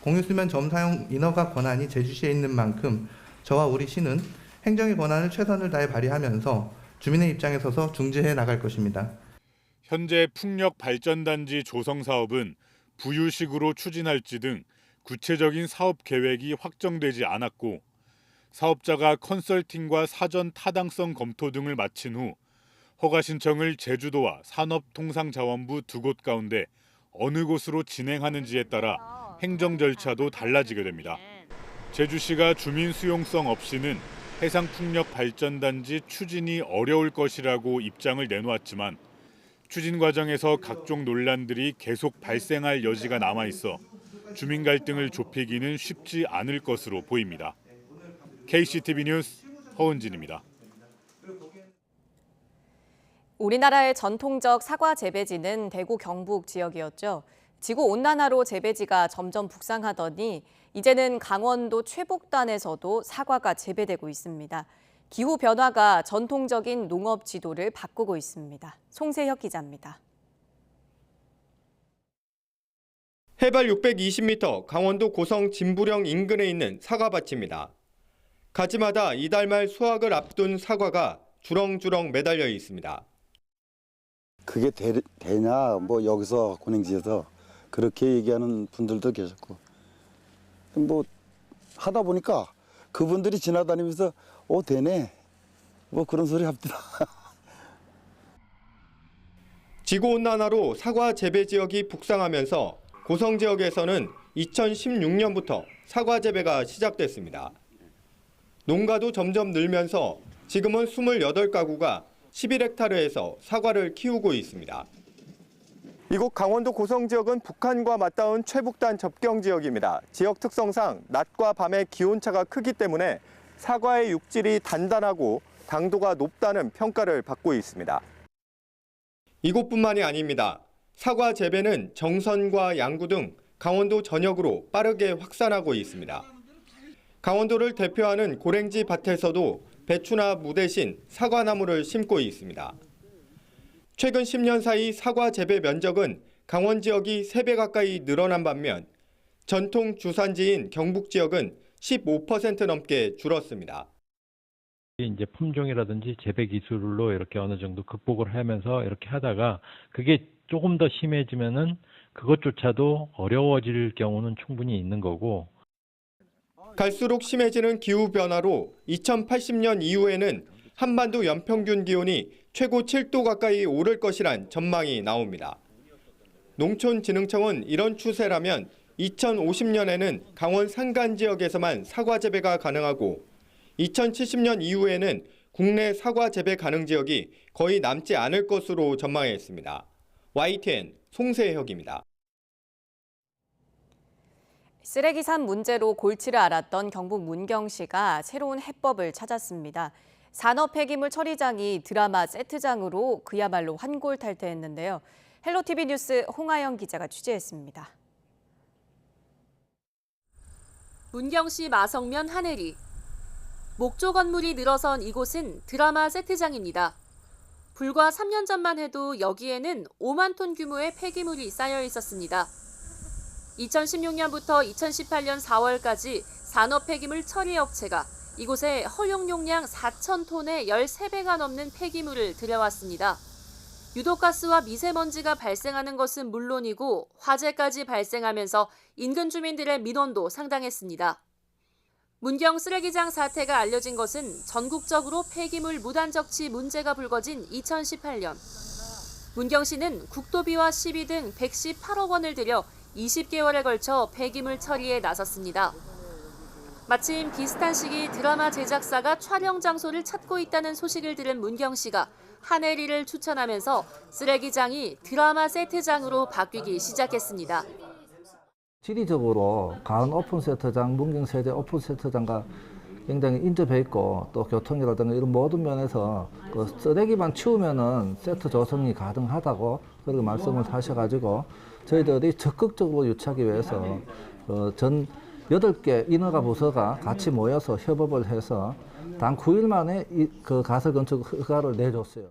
공유수면 점사용 인허가 권한이 제주시에 있는 만큼 저와 우리 시는 행정의 권한을 최선을 다해 발휘하면서 주민의 입장에 서서 중재해 나갈 것입니다. 현재 풍력 발전단지 조성 사업은 부유식으로 추진할지 등 구체적인 사업 계획이 확정되지 않았고 사업자가 컨설팅과 사전 타당성 검토 등을 마친 후 허가 신청을 제주도와 산업통상자원부 두 곳 가운데 어느 곳으로 진행하는지에 따라 행정 절차도 달라지게 됩니다. 제주시가 주민 수용성 없이는 해상풍력 발전단지 추진이 어려울 것이라고 입장을 내놓았지만 추진 과정에서 각종 논란들이 계속 발생할 여지가 남아있어 주민 갈등을 좁히기는 쉽지 않을 것으로 보입니다. KCTV 뉴스 허은진입니다. 우리나라의 전통적 사과 재배지는 대구 경북 지역이었죠. 지구온난화로 재배지가 점점 북상하더니 이제는 강원도 최북단에서도 사과가 재배되고 있습니다. 기후변화가 전통적인 농업 지도를 바꾸고 있습니다. 송세혁 기자입니다. 해발 620m 강원도 고성 진부령 인근에 있는 사과밭입니다. 가지마다 이달 말 수확을 앞둔 사과가 주렁주렁 매달려 있습니다. 그게 되냐 뭐 여기서 고냉지에서 그렇게 얘기하는 분들도 계셨고 뭐 하다 보니까 그분들이 지나다니면서 되네 뭐 그런 소리 합니다. 지구온난화로 사과 재배 지역이 북상하면서 고성 지역에서는 2016년부터 사과 재배가 시작됐습니다. 농가도 점점 늘면서 지금은 28가구가 11헥타르에서 사과를 키우고 있습니다. 이곳 강원도 고성 지역은 북한과 맞닿은 최북단 접경 지역입니다. 지역 특성상 낮과 밤의 기온차가 크기 때문에 사과의 육질이 단단하고 당도가 높다는 평가를 받고 있습니다. 이곳뿐만이 아닙니다. 사과 재배는 정선과 양구 등 강원도 전역으로 빠르게 확산하고 있습니다. 강원도를 대표하는 고랭지 밭에서도 배추나 무 대신 사과나무를 심고 있습니다. 최근 10년 사이 사과 재배 면적은 강원 지역이 3배 가까이 늘어난 반면 전통 주산지인 경북 지역은 15% 넘게 줄었습니다. 이제 품종이라든지 재배 기술로 이렇게 어느 정도 극복을 하면서 이렇게 하다가 그게 조금 더 심해지면은 그것조차도 어려워질 경우는 충분히 있는 거고. 갈수록 심해지는 기후변화로 2080년 이후에는 한반도 연평균 기온이 최고 7도 가까이 오를 것이란 전망이 나옵니다. 농촌진흥청은 이런 추세라면 2050년에는 강원 산간 지역에서만 사과 재배가 가능하고 2070년 이후에는 국내 사과 재배 가능 지역이 거의 남지 않을 것으로 전망했습니다. YTN 송세혁입니다. 쓰레기산 문제로 골치를 앓았던 경북 문경시가 새로운 해법을 찾았습니다. 산업 폐기물 처리장이 드라마 세트장으로 그야말로 환골탈태했는데요. 헬로티비 뉴스 홍아영 기자가 취재했습니다. 문경시 마성면 하내리. 목조 건물이 늘어선 이곳은 드라마 세트장입니다. 불과 3년 전만 해도 여기에는 5만 톤 규모의 폐기물이 쌓여 있었습니다. 2016년부터 2018년 4월까지 산업 폐기물 처리 업체가 이곳에 허용 용량 4천 톤의 13배가 넘는 폐기물을 들여왔습니다. 유독가스와 미세먼지가 발생하는 것은 물론이고 화재까지 발생하면서 인근 주민들의 민원도 상당했습니다. 문경 쓰레기장 사태가 알려진 것은 전국적으로 폐기물 무단 적치 문제가 불거진 2018년. 문경시는 국도비와 시비 등 118억 원을 들여 20개월에 걸쳐 폐기물 처리에 나섰습니다. 마침 비슷한 시기 드라마 제작사가 촬영 장소를 찾고 있다는 소식을 들은 문경시가 하네리를 추천하면서 쓰레기장이 드라마 세트장으로 바뀌기 시작했습니다. 지리적으로 가은 오픈 세트장, 문경 세대 오픈 세트장과 굉장히 인접해 있고 또 교통이라든가 이런 모든 면에서 그 쓰레기만 치우면은 세트 조성이 가능하다고 그렇게 말씀을 하셔가지고 저희들이 적극적으로 유치하기 위해서 전 8개 인허가 부서가 같이 모여서 협업을 해서 단 9일 만에 그 가설 건축 허가를 내줬어요.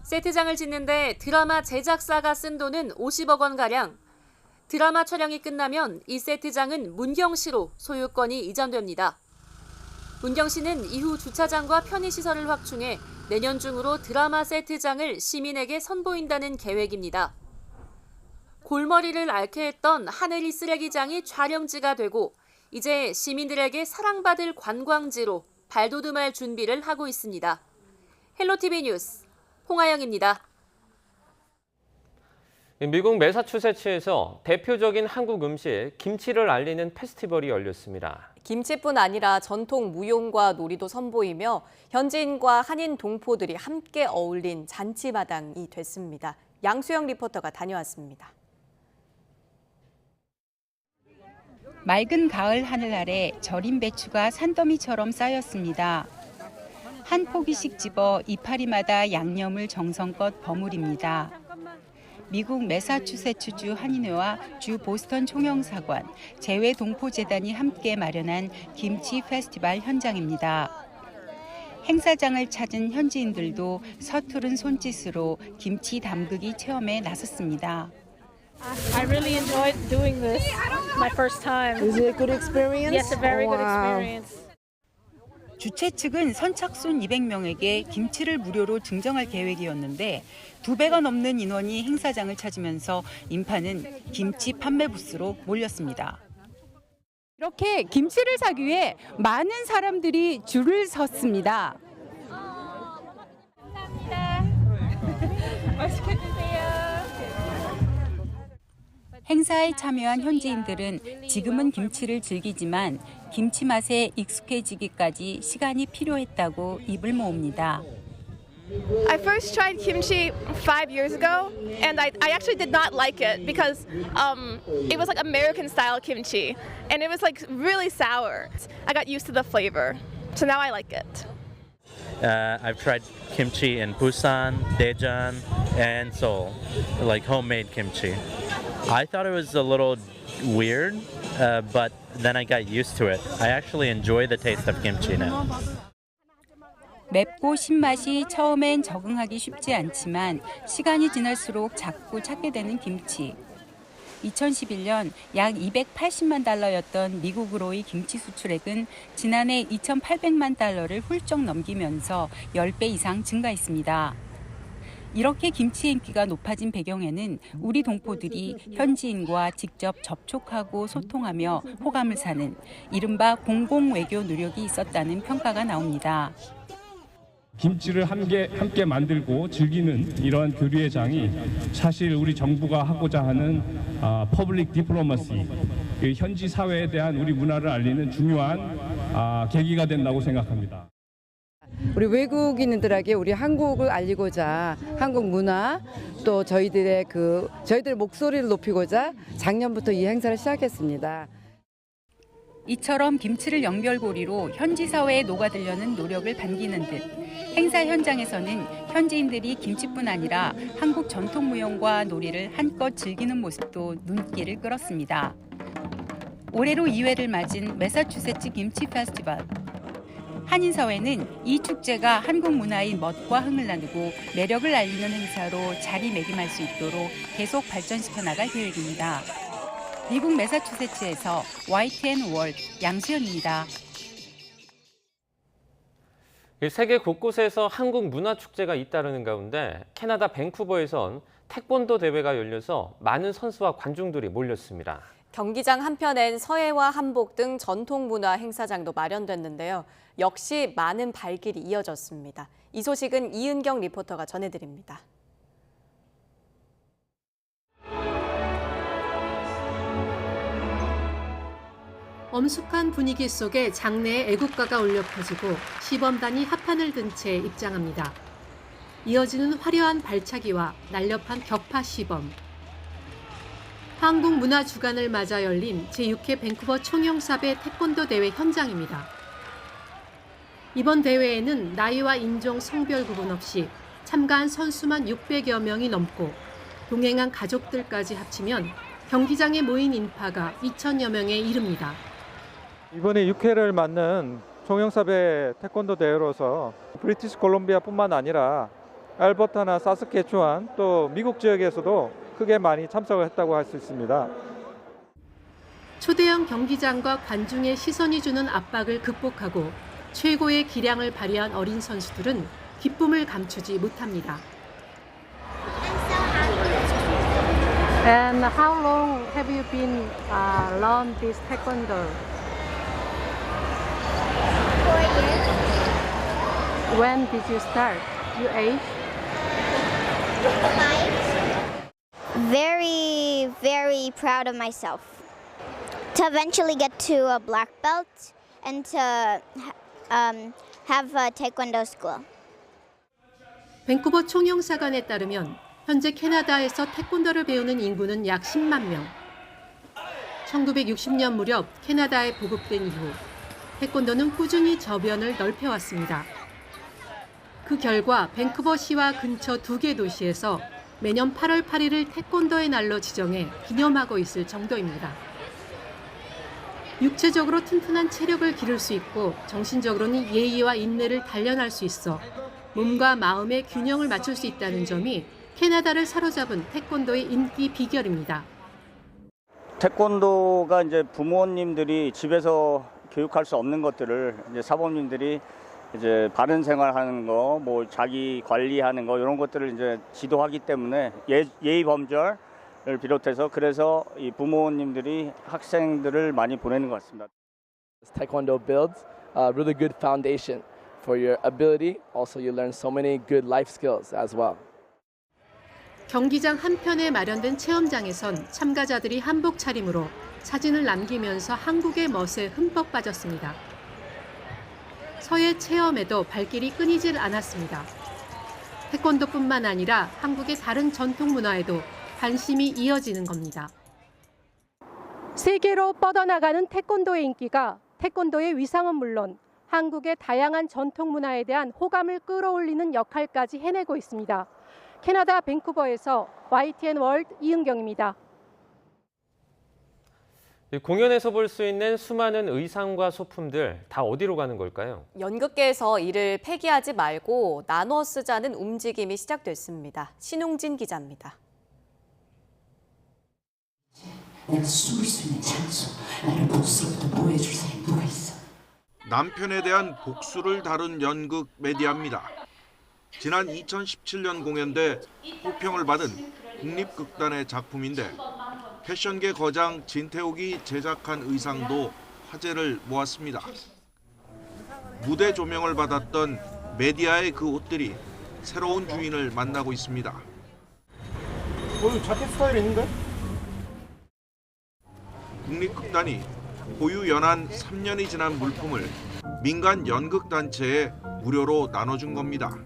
세트장을 짓는데 드라마 제작사가 쓴 돈은 50억 원가량. 드라마 촬영이 끝나면 이 세트장은 문경시로 소유권이 이전됩니다. 문경시는 이후 주차장과 편의시설을 확충해 내년 중으로 드라마 세트장을 시민에게 선보인다는 계획입니다. 골머리를 앓게 했던 하네리 쓰레기장이 촬영지가 되고 이제 시민들에게 사랑받을 관광지로 발돋움할 준비를 하고 있습니다. 헬로티비 뉴스 홍아영입니다. 미국 매사추세츠에서 대표적인 한국 음식 김치를 알리는 페스티벌이 열렸습니다. 김치뿐 아니라 전통 무용과 놀이도 선보이며 현지인과 한인 동포들이 함께 어울린 잔치마당이 됐습니다. 양수영 리포터가 다녀왔습니다. 맑은 가을 하늘 아래 절인 배추가 산더미처럼 쌓였습니다. 한 포기씩 집어 이파리마다 양념을 정성껏 버무립니다. 미국 매사추세츠주 한인회와 주 보스턴 총영사관, 재외동포재단이 함께 마련한 김치 페스티벌 현장입니다. 행사장을 찾은 현지인들도 서투른 손짓으로 김치 담그기 체험에 나섰습니다. I really enjoyed doing this. My first time. Is it a good experience? Yes, a very good Wow. experience. 주최 측은 선착순 200명에게 김치를 무료로 증정할 계획이었는데 2배가 넘는 인원이 행사장을 찾으면서 인파는 김치 판매 부스로 몰렸습니다. 이렇게 김치를 사기 위해 많은 사람들이 줄을 섰습니다. 감사합니다. 맛있게 드세요. 행사에 참여한 현지인들은 지금은 김치를 즐기지만 김치 맛에 익숙해지기까지 시간이 필요했다고 입을 모읍니다. I first tried kimchi 5 years ago, and I actually did not like it because it was like American style kimchi, and it was like really sour. I got used to the flavor, so now I like it. I've tried kimchi in Busan, Daejeon, and Seoul, like homemade kimchi. I thought it was a little weird, but then I got used to it. I actually enjoy the taste of kimchi now. 맵고 신맛이 처음엔 적응하기 쉽지 않지만 시간이 지날수록 자꾸 찾게 되는 김치. 2011년 약 280만 달러였던 미국으로의 김치 수출액은 지난해 2,800만 달러를 훌쩍 넘기면서 10배 이상 증가했습니다. 이렇게 김치 인기가 높아진 배경에는 우리 동포들이 현지인과 직접 접촉하고 소통하며 호감을 사는 이른바 공공외교 노력이 있었다는 평가가 나옵니다. 김치를 함께 만들고 즐기는 이러한 교류의 장이 사실 우리 정부가 하고자 하는 퍼블릭 디플로마시, 현지 사회에 대한 우리 문화를 알리는 중요한 계기가 된다고 생각합니다. 우리 외국인들에게 우리 한국을 알리고자 한국 문화 또 저희들의 목소리를 높이고자 작년부터 이 행사를 시작했습니다. 이처럼 김치를 연결고리로 현지 사회에 녹아들려는 노력을 반기는 듯 행사 현장에서는 현지인들이 김치뿐 아니라 한국 전통 무용과 놀이를 한껏 즐기는 모습도 눈길을 끌었습니다. 올해로 2회를 맞은 매사추세츠 김치 페스티벌. 한인사회는 이 축제가 한국 문화의 멋과 흥을 나누고 매력을 알리는 행사로 자리매김할 수 있도록 계속 발전시켜 나갈 계획입니다. 미국 매사추세츠에서 YTN 월드 양수연입니다. 세계 곳곳에서 한국 문화축제가 잇따르는 가운데 캐나다 밴쿠버에선 태권도 대회가 열려서 많은 선수와 관중들이 몰렸습니다. 경기장 한편엔 서예와 한복 등 전통 문화 행사장도 마련됐는데요. 역시 많은 발길이 이어졌습니다. 이 소식은 이은경 리포터가 전해드립니다. 엄숙한 분위기 속에 장내에 애국가가 울려 퍼지고 시범단이 합판을 든 채 입장합니다. 이어지는 화려한 발차기와 날렵한 격파 시범. 한국 문화 주간을 맞아 열린 제6회 밴쿠버 총영사배 태권도 대회 현장입니다. 이번 대회에는 나이와 인종, 성별 구분 없이 참가한 선수만 600여 명이 넘고 동행한 가족들까지 합치면 경기장에 모인 인파가 2,000여 명에 이릅니다. 이번에 6회를 맞는 총영사배 태권도 대회로서 브리티시 콜롬비아뿐만 아니라 알버타나 사스케추안 또 미국 지역에서도 크게 많이 참석을 했다고 할 수 있습니다. 초대형 경기장과 관중의 시선이 주는 압박을 극복하고 최고의 기량을 발휘한 어린 선수들은 기쁨을 감추지 못합니다. And how long have you been learn this taekwondo? 4 years. When did you start? Your age? 5. Very proud of myself. To eventually get to a black belt and to have a taekwondo school. 밴쿠버 총영사관에 따르면 현재 캐나다에서 태권도를 배우는 인구는 약 10만 명. 1960년 무렵 캐나다에 보급된 이후 태권도는 꾸준히 저변을 넓혀왔습니다. 그 결과 밴쿠버시와 근처 2개 도시에서 매년 8월 8일을 태권도의 날로 지정해 기념하고 있을 정도입니다. 육체적으로 튼튼한 체력을 기를 수 있고 정신적으로는 예의와 인내를 단련할 수 있어 몸과 마음의 균형을 맞출 수 있다는 점이 캐나다를 사로잡은 태권도의 인기 비결입니다. 태권도가 이제 부모님들이 집에서 교육할 수 없는 것들을 이제 사범님들이 이제 바른 생활하는 거, 뭐 자기 관리하는 거 이런 것들을 이제 지도하기 때문에 예의 범절을 비롯해서 그래서 이 부모님들이 학생들을 많이 보내는 것 같습니다. Taekwondo builds a really good foundation for your ability. Also, you learn so many good life skills as well. 경기장 한편에 마련된 체험장에선 참가자들이 한복 차림으로 사진을 남기면서 한국의 멋에 흠뻑 빠졌습니다. 서예 체험에도 발길이 끊이질 않았습니다. 태권도뿐만 아니라 한국의 다른 전통 문화에도 관심이 이어지는 겁니다. 세계로 뻗어나가는 태권도의 인기가 태권도의 위상은 물론 한국의 다양한 전통 문화에 대한 호감을 끌어올리는 역할까지 해내고 있습니다. 캐나다 밴쿠버에서 YTN 월드 이은경입니다. 공연에서 볼 수 있는 수많은 의상과 소품들 다 어디로 가는 걸까요? 연극계에서 이를 폐기하지 말고 나눠 쓰자는 움직임이 시작됐습니다. 신웅진 기자입니다. 내가 숨을 수 있는 장소, 나를 복수로부터 보호해줄 사람이 누가 있어? 남편에 대한 복수를 다룬 연극 메디아입니다. 지난 2017년 공연대 호평을 받은 국립극단의 작품인데 패션계 거장 진태욱이 제작한 의상도 화제를 모았습니다. 무대 조명을 받았던 메디아의 그 옷들이 새로운 주인을 만나고 있습니다. 자켓 스타일 있는데? 국립극단이 보유 연한 3년이 지난 물품을 민간 연극단체에 무료로 나눠준 겁니다.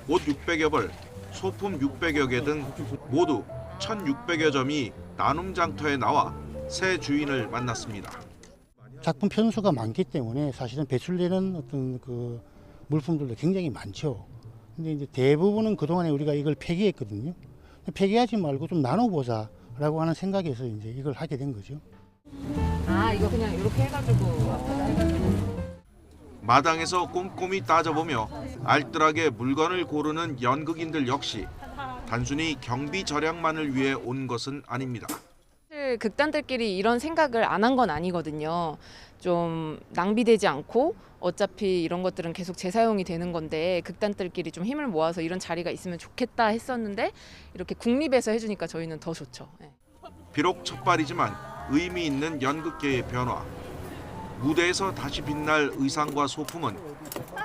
옷 600여 벌, 소품 600여 개 등 모두 1,600여 점이 나눔 장터에 나와 새 주인을 만났습니다. 작품 편수가 많기 때문에 사실은 배출되는 어떤 그 물품들도 굉장히 많죠. 근데 이제 대부분은 그동안에 우리가 이걸 폐기했거든요. 폐기하지 말고 좀 나눠보자라고 하는 생각에서 이제 이걸 하게 된 거죠. 아, 이거 그냥 이렇게 해가지고 마당에서 꼼꼼히 따져보며 알뜰하게 물건을 고르는 연극인들 역시 단순히 경비 절약만을 위해 온 것은 아닙니다. 사실 극단들끼리 이런 생각을 안 한 건 아니거든요. 좀 낭비되지 않고 어차피 이런 것들은 계속 재사용이 되는 건데 극단들끼리 좀 힘을 모아서 이런 자리가 있으면 좋겠다 했었는데 이렇게 국립에서 해주니까 저희는 더 좋죠. 네. 비록 첫발이지만 의미 있는 연극계의 변화. 무대에서 다시 빛날 의상과 소품은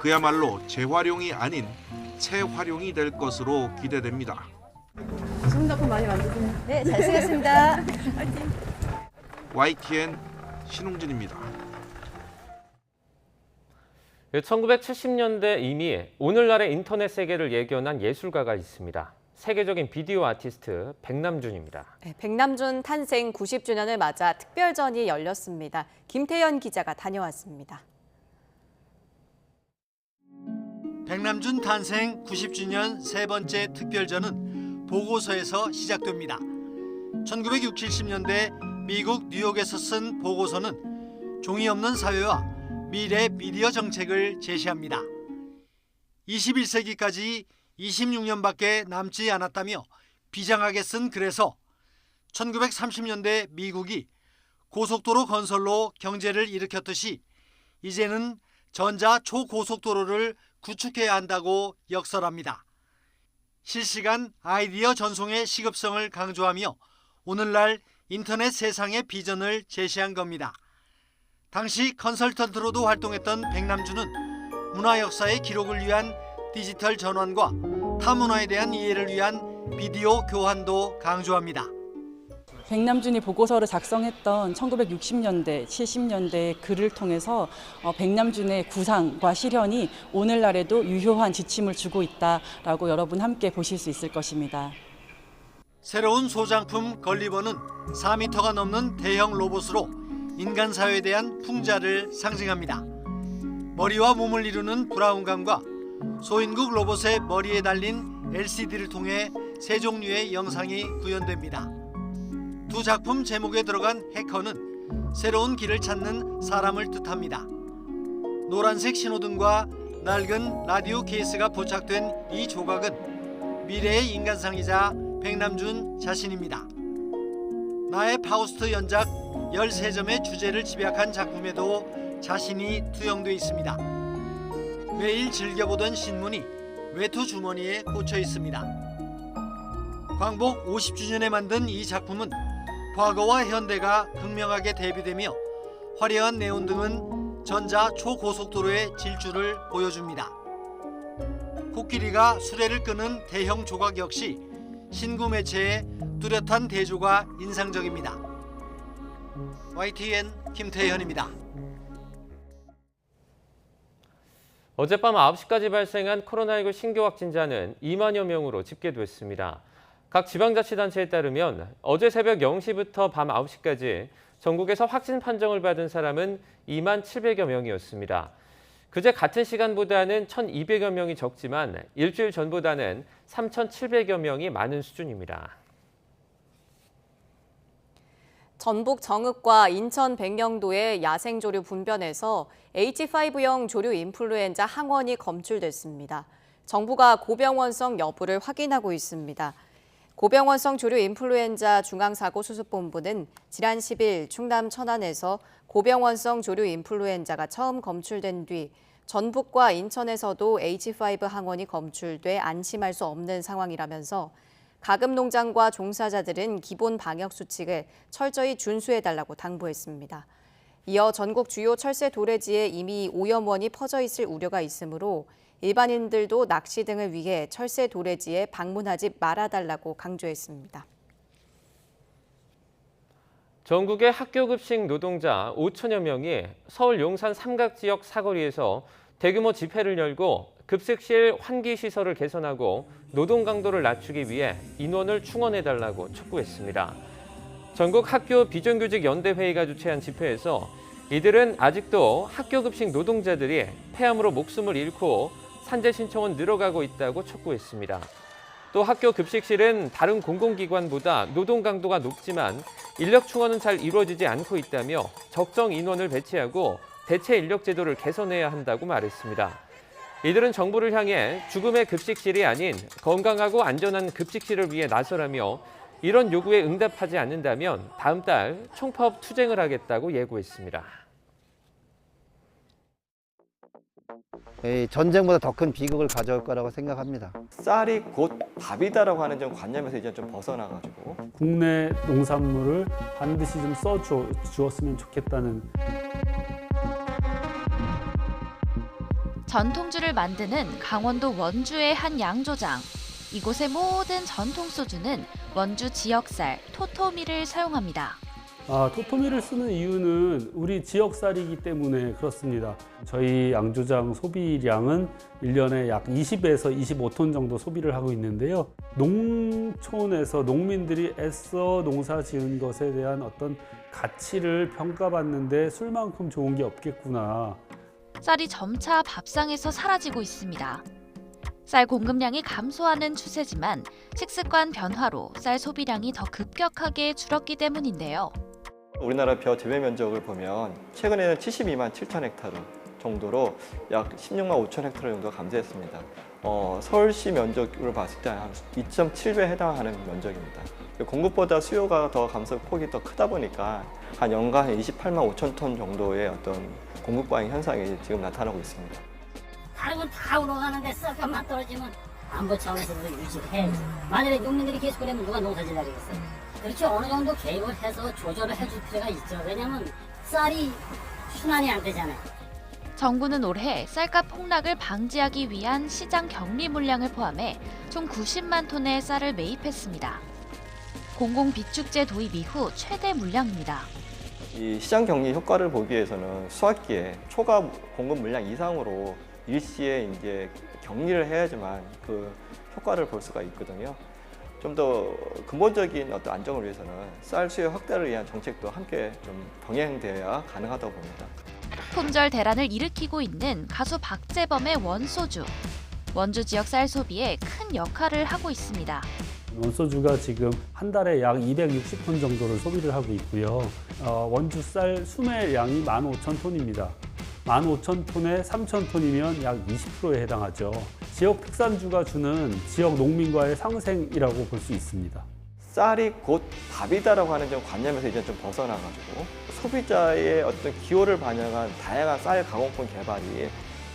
그야말로 재활용이 아닌 재활용이 될 것으로 기대됩니다. 손덕분 많이 만드세요. 네, 잘 쓰겠습니다. 화이팅. YTN 신홍진입니다. 1970년대 이미 오늘날의 인터넷 세계를 예견한 예술가가 있습니다. 세계적인 비디오 아티스트 백남준입니다. 네, 백남준 탄생 90주년을 맞아 특별전이 열렸습니다. 김태현 기자가 다녀왔습니다. 백남준 탄생 90주년 세 번째 특별전은 보고서에서 시작됩니다. 1960년대 미국 뉴욕에서 쓴 보고서는 종이 없는 사회와 미래 미디어 정책을 제시합니다. 21세기까지 26년밖에 남지 않았다며 비장하게 쓴 글에서 1930년대 미국이 고속도로 건설로 경제를 일으켰듯이 이제는 전자 초고속도로를 구축해야 한다고 역설합니다. 실시간 아이디어 전송의 시급성을 강조하며 오늘날 인터넷 세상의 비전을 제시한 겁니다. 당시 컨설턴트로도 활동했던 백남준은 문화 역사의 기록을 위한 디지털 전환과 타문화에 대한 이해를 위한 비디오 교환도 강조합니다. 백남준이 보고서를 작성했던 1960년대, 70년대 글을 통해서 백남준의 구상과 실현이 오늘날에도 유효한 지침을 주고 있다라고 여러분 함께 보실 수 있을 것입니다. 새로운 소장품 걸리버는 4m가 넘는 대형 로봇으로 인간 사회에 대한 풍자를 상징합니다. 머리와 몸을 이루는 브라운관과 소인국 로봇의 머리에 달린 LCD를 통해 세 종류의 영상이 구현됩니다. 두 작품 제목에 들어간 해커는 새로운 길을 찾는 사람을 뜻합니다. 노란색 신호등과 낡은 라디오 케이스가 부착된 이 조각은 미래의 인간상이자 백남준 자신입니다. 나의 파우스트 연작 13점의 주제를 집약한 작품에도 자신이 투영돼 있습니다. 매일 즐겨보던 신문이 외투 주머니에 꽂혀 있습니다. 광복 50주년에 만든 이 작품은 과거와 현대가 극명하게 대비되며 화려한 네온 등은 전자 초고속도로의 질주를 보여줍니다. 코끼리가 수레를 끄는 대형 조각 역시 신구 매체의 뚜렷한 대조가 인상적입니다. YTN 김태현입니다. 어젯밤 9시까지 발생한 코로나19 신규 확진자는 2만여 명으로 집계됐습니다. 각 지방자치단체에 따르면 어제 새벽 0시부터 밤 9시까지 전국에서 확진 판정을 받은 사람은 2만 700여 명이었습니다. 그제 같은 시간보다는 1,200여 명이 적지만 일주일 전보다는 3,700여 명이 많은 수준입니다. 전북 정읍과 인천 백령도의 야생조류 분변에서 H5형 조류 인플루엔자 항원이 검출됐습니다. 정부가 고병원성 여부를 확인하고 있습니다. 고병원성 조류 인플루엔자 중앙사고수습본부는 지난 10일 충남 천안에서 고병원성 조류 인플루엔자가 처음 검출된 뒤 전북과 인천에서도 H5 항원이 검출돼 안심할 수 없는 상황이라면서 가금 농장과 종사자들은 기본 방역 수칙을 철저히 준수해달라고 당부했습니다. 이어 전국 주요 철새 도래지에 이미 오염원이 퍼져 있을 우려가 있으므로 일반인들도 낚시 등을 위해 철새 도래지에 방문하지 말아달라고 강조했습니다. 전국의 학교급식 노동자 5천여 명이 서울 용산 삼각지역 사거리에서 대규모 집회를 열고 급식실 환기시설을 개선하고 노동 강도를 낮추기 위해 인원을 충원해달라고 촉구했습니다. 전국 학교 비정규직 연대회의가 주최한 집회에서 이들은 아직도 학교급식 노동자들이 폐암으로 목숨을 잃고 산재 신청은 늘어가고 있다고 촉구했습니다. 또 학교 급식실은 다른 공공기관보다 노동 강도가 높지만 인력 충원은 잘 이루어지지 않고 있다며 적정 인원을 배치하고 대체 인력 제도를 개선해야 한다고 말했습니다. 이들은 정부를 향해 죽음의 급식실이 아닌 건강하고 안전한 급식실을 위해 나서라며 이런 요구에 응답하지 않는다면 다음 달 총파업 투쟁을 하겠다고 예고했습니다. 전쟁보다 더 큰 비극을 가져올 거라고 생각합니다. 쌀이 곧 밥이다라고 하는 좀 관념에서 이제 좀 벗어나가지고 국내 농산물을 반드시 좀 주었으면 좋겠다는. 전통주를 만드는 강원도 원주의 한 양조장. 이곳의 모든 전통 소주는 원주 지역쌀 토토미를 사용합니다. 토토미를 쓰는 이유는 우리 지역 쌀이기 때문에 그렇습니다. 저희 양조장 소비량은 1년에 약 20에서 25톤 정도 소비를 하고 있는데요. 농촌에서 농민들이 애써 농사 지은 것에 대한 어떤 가치를 평가받는데 술만큼 좋은 게 없겠구나. 쌀이 점차 밥상에서 사라지고 있습니다. 쌀 공급량이 감소하는 추세지만 식습관 변화로 쌀 소비량이 더 급격하게 줄었기 때문인데요. 우리나라 벼 재배 면적을 보면 최근에는 72만 7천 헥타르 정도로 약 16만 5천 헥타르 정도 감소했습니다. 서울시 면적으로 봤을 때 한 2.7배에 해당하는 면적입니다. 공급보다 수요가 더 감소 폭이 더 크다 보니까 한 연간 28만 5천 톤 정도의 어떤 공급 과잉 현상이 지금 나타나고 있습니다. 다른 건 다 올라가는데 쌀값만 떨어지면 안보 차원에서도 유지해. 만약에 농민들이 계속 그러면 누가 농사 지으려겠어요? 그렇게 어느 정도 개입을 해서 조절을 해줄 필요가 있죠. 왜냐하면 쌀이 순환이 안 되잖아요. 정부는 올해 쌀값 폭락을 방지하기 위한 시장 격리 물량을 포함해 총 90만 톤의 쌀을 매입했습니다. 공공비축제 도입 이후 최대 물량입니다. 이 시장 격리 효과를 보기 위해서는 수확기에 초과 공급 물량 이상으로 일시에 이제 격리를 해야지만 그 효과를 볼 수가 있거든요. 좀 더 근본적인 어떤 안정을 위해서는 쌀 수요 확대를 위한 정책도 함께 좀 병행되어야 가능하다고 봅니다. 품절 대란을 일으키고 있는 가수 박재범의 원소주. 원주 지역 쌀 소비에 큰 역할을 하고 있습니다. 원소주가 지금 한 달에 약 260톤 정도를 소비를 하고 있고요. 원주 쌀 수매량이 15,000톤입니다. 15,000톤에 3,000톤이면 약 20%에 해당하죠. 지역 특산주가 주는 지역 농민과의 상생이라고 볼 수 있습니다. 쌀이 곧 밥이다라고 하는 좀 관념에서 이제 좀 벗어나가지고 소비자의 어떤 기호를 반영한 다양한 쌀 가공품 개발이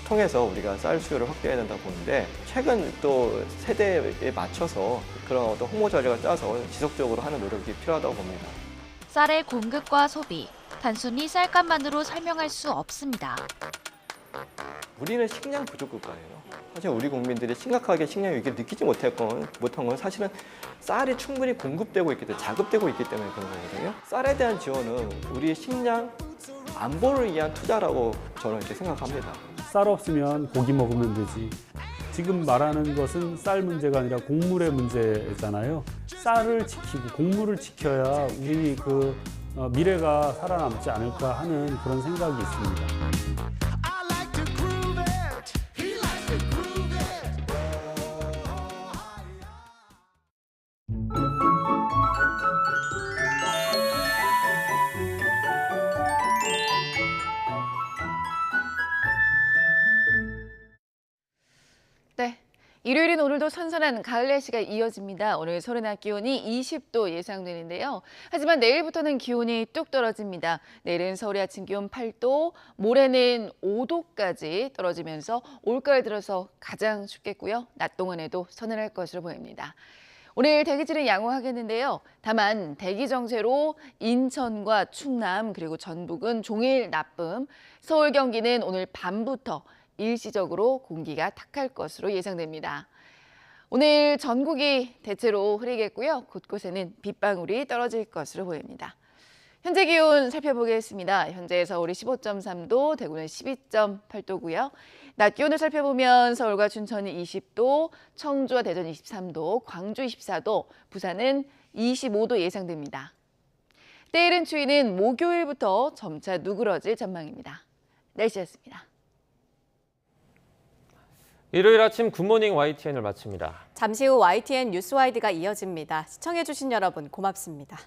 통해서 우리가 쌀 수요를 확대해야 된다고 보는데 최근 또 세대에 맞춰서 그런 어떤 홍보 전략을 짜서 지속적으로 하는 노력이 필요하다고 봅니다. 쌀의 공급과 소비, 단순히 쌀값만으로 설명할 수 없습니다. 우리는 식량 부족 국가예요. 사실 우리 국민들이 심각하게 식량 위기를 느끼지 못한 건 사실은 쌀이 충분히 공급되고 있기 때문에 자급되고 있기 때문에 그런 거거든요. 쌀에 대한 지원은 우리 식량 안보를 위한 투자라고 저는 이렇게 생각합니다. 쌀 없으면 고기 먹으면 되지. 지금 말하는 것은 쌀 문제가 아니라 곡물의 문제잖아요. 쌀을 지키고 곡물을 지켜야 우리 미래가 살아남지 않을까 하는 그런 생각이 있습니다. 네. 일요일인 오늘도 선선한 가을 날씨가 이어집니다. 오늘 서울의 낮 기온이 20도 예상되는데요. 하지만 내일부터는 기온이 뚝 떨어집니다. 내일은 서울의 아침 기온 8도, 모레는 5도까지 떨어지면서 올가을 들어서 가장 춥겠고요. 낮 동안에도 서늘할 것으로 보입니다. 오늘 대기질은 양호하겠는데요. 다만 대기 정체로 인천과 충남 그리고 전북은 종일 나쁨, 서울 경기는 오늘 밤부터 일시적으로 공기가 탁할 것으로 예상됩니다. 오늘 전국이 대체로 흐리겠고요. 곳곳에는 빗방울이 떨어질 것으로 보입니다. 현재 기온 살펴보겠습니다. 현재 서울이 15.3도, 대구는 12.8도고요. 낮 기온을 살펴보면 서울과 춘천이 20도, 청주와 대전 23도, 광주 24도, 부산은 25도 예상됩니다. 때이른 추위는 목요일부터 점차 누그러질 전망입니다. 날씨였습니다. 일요일 아침 굿모닝 YTN을 마칩니다. 잠시 후 YTN 뉴스와이드가 이어집니다. 시청해주신 여러분 고맙습니다.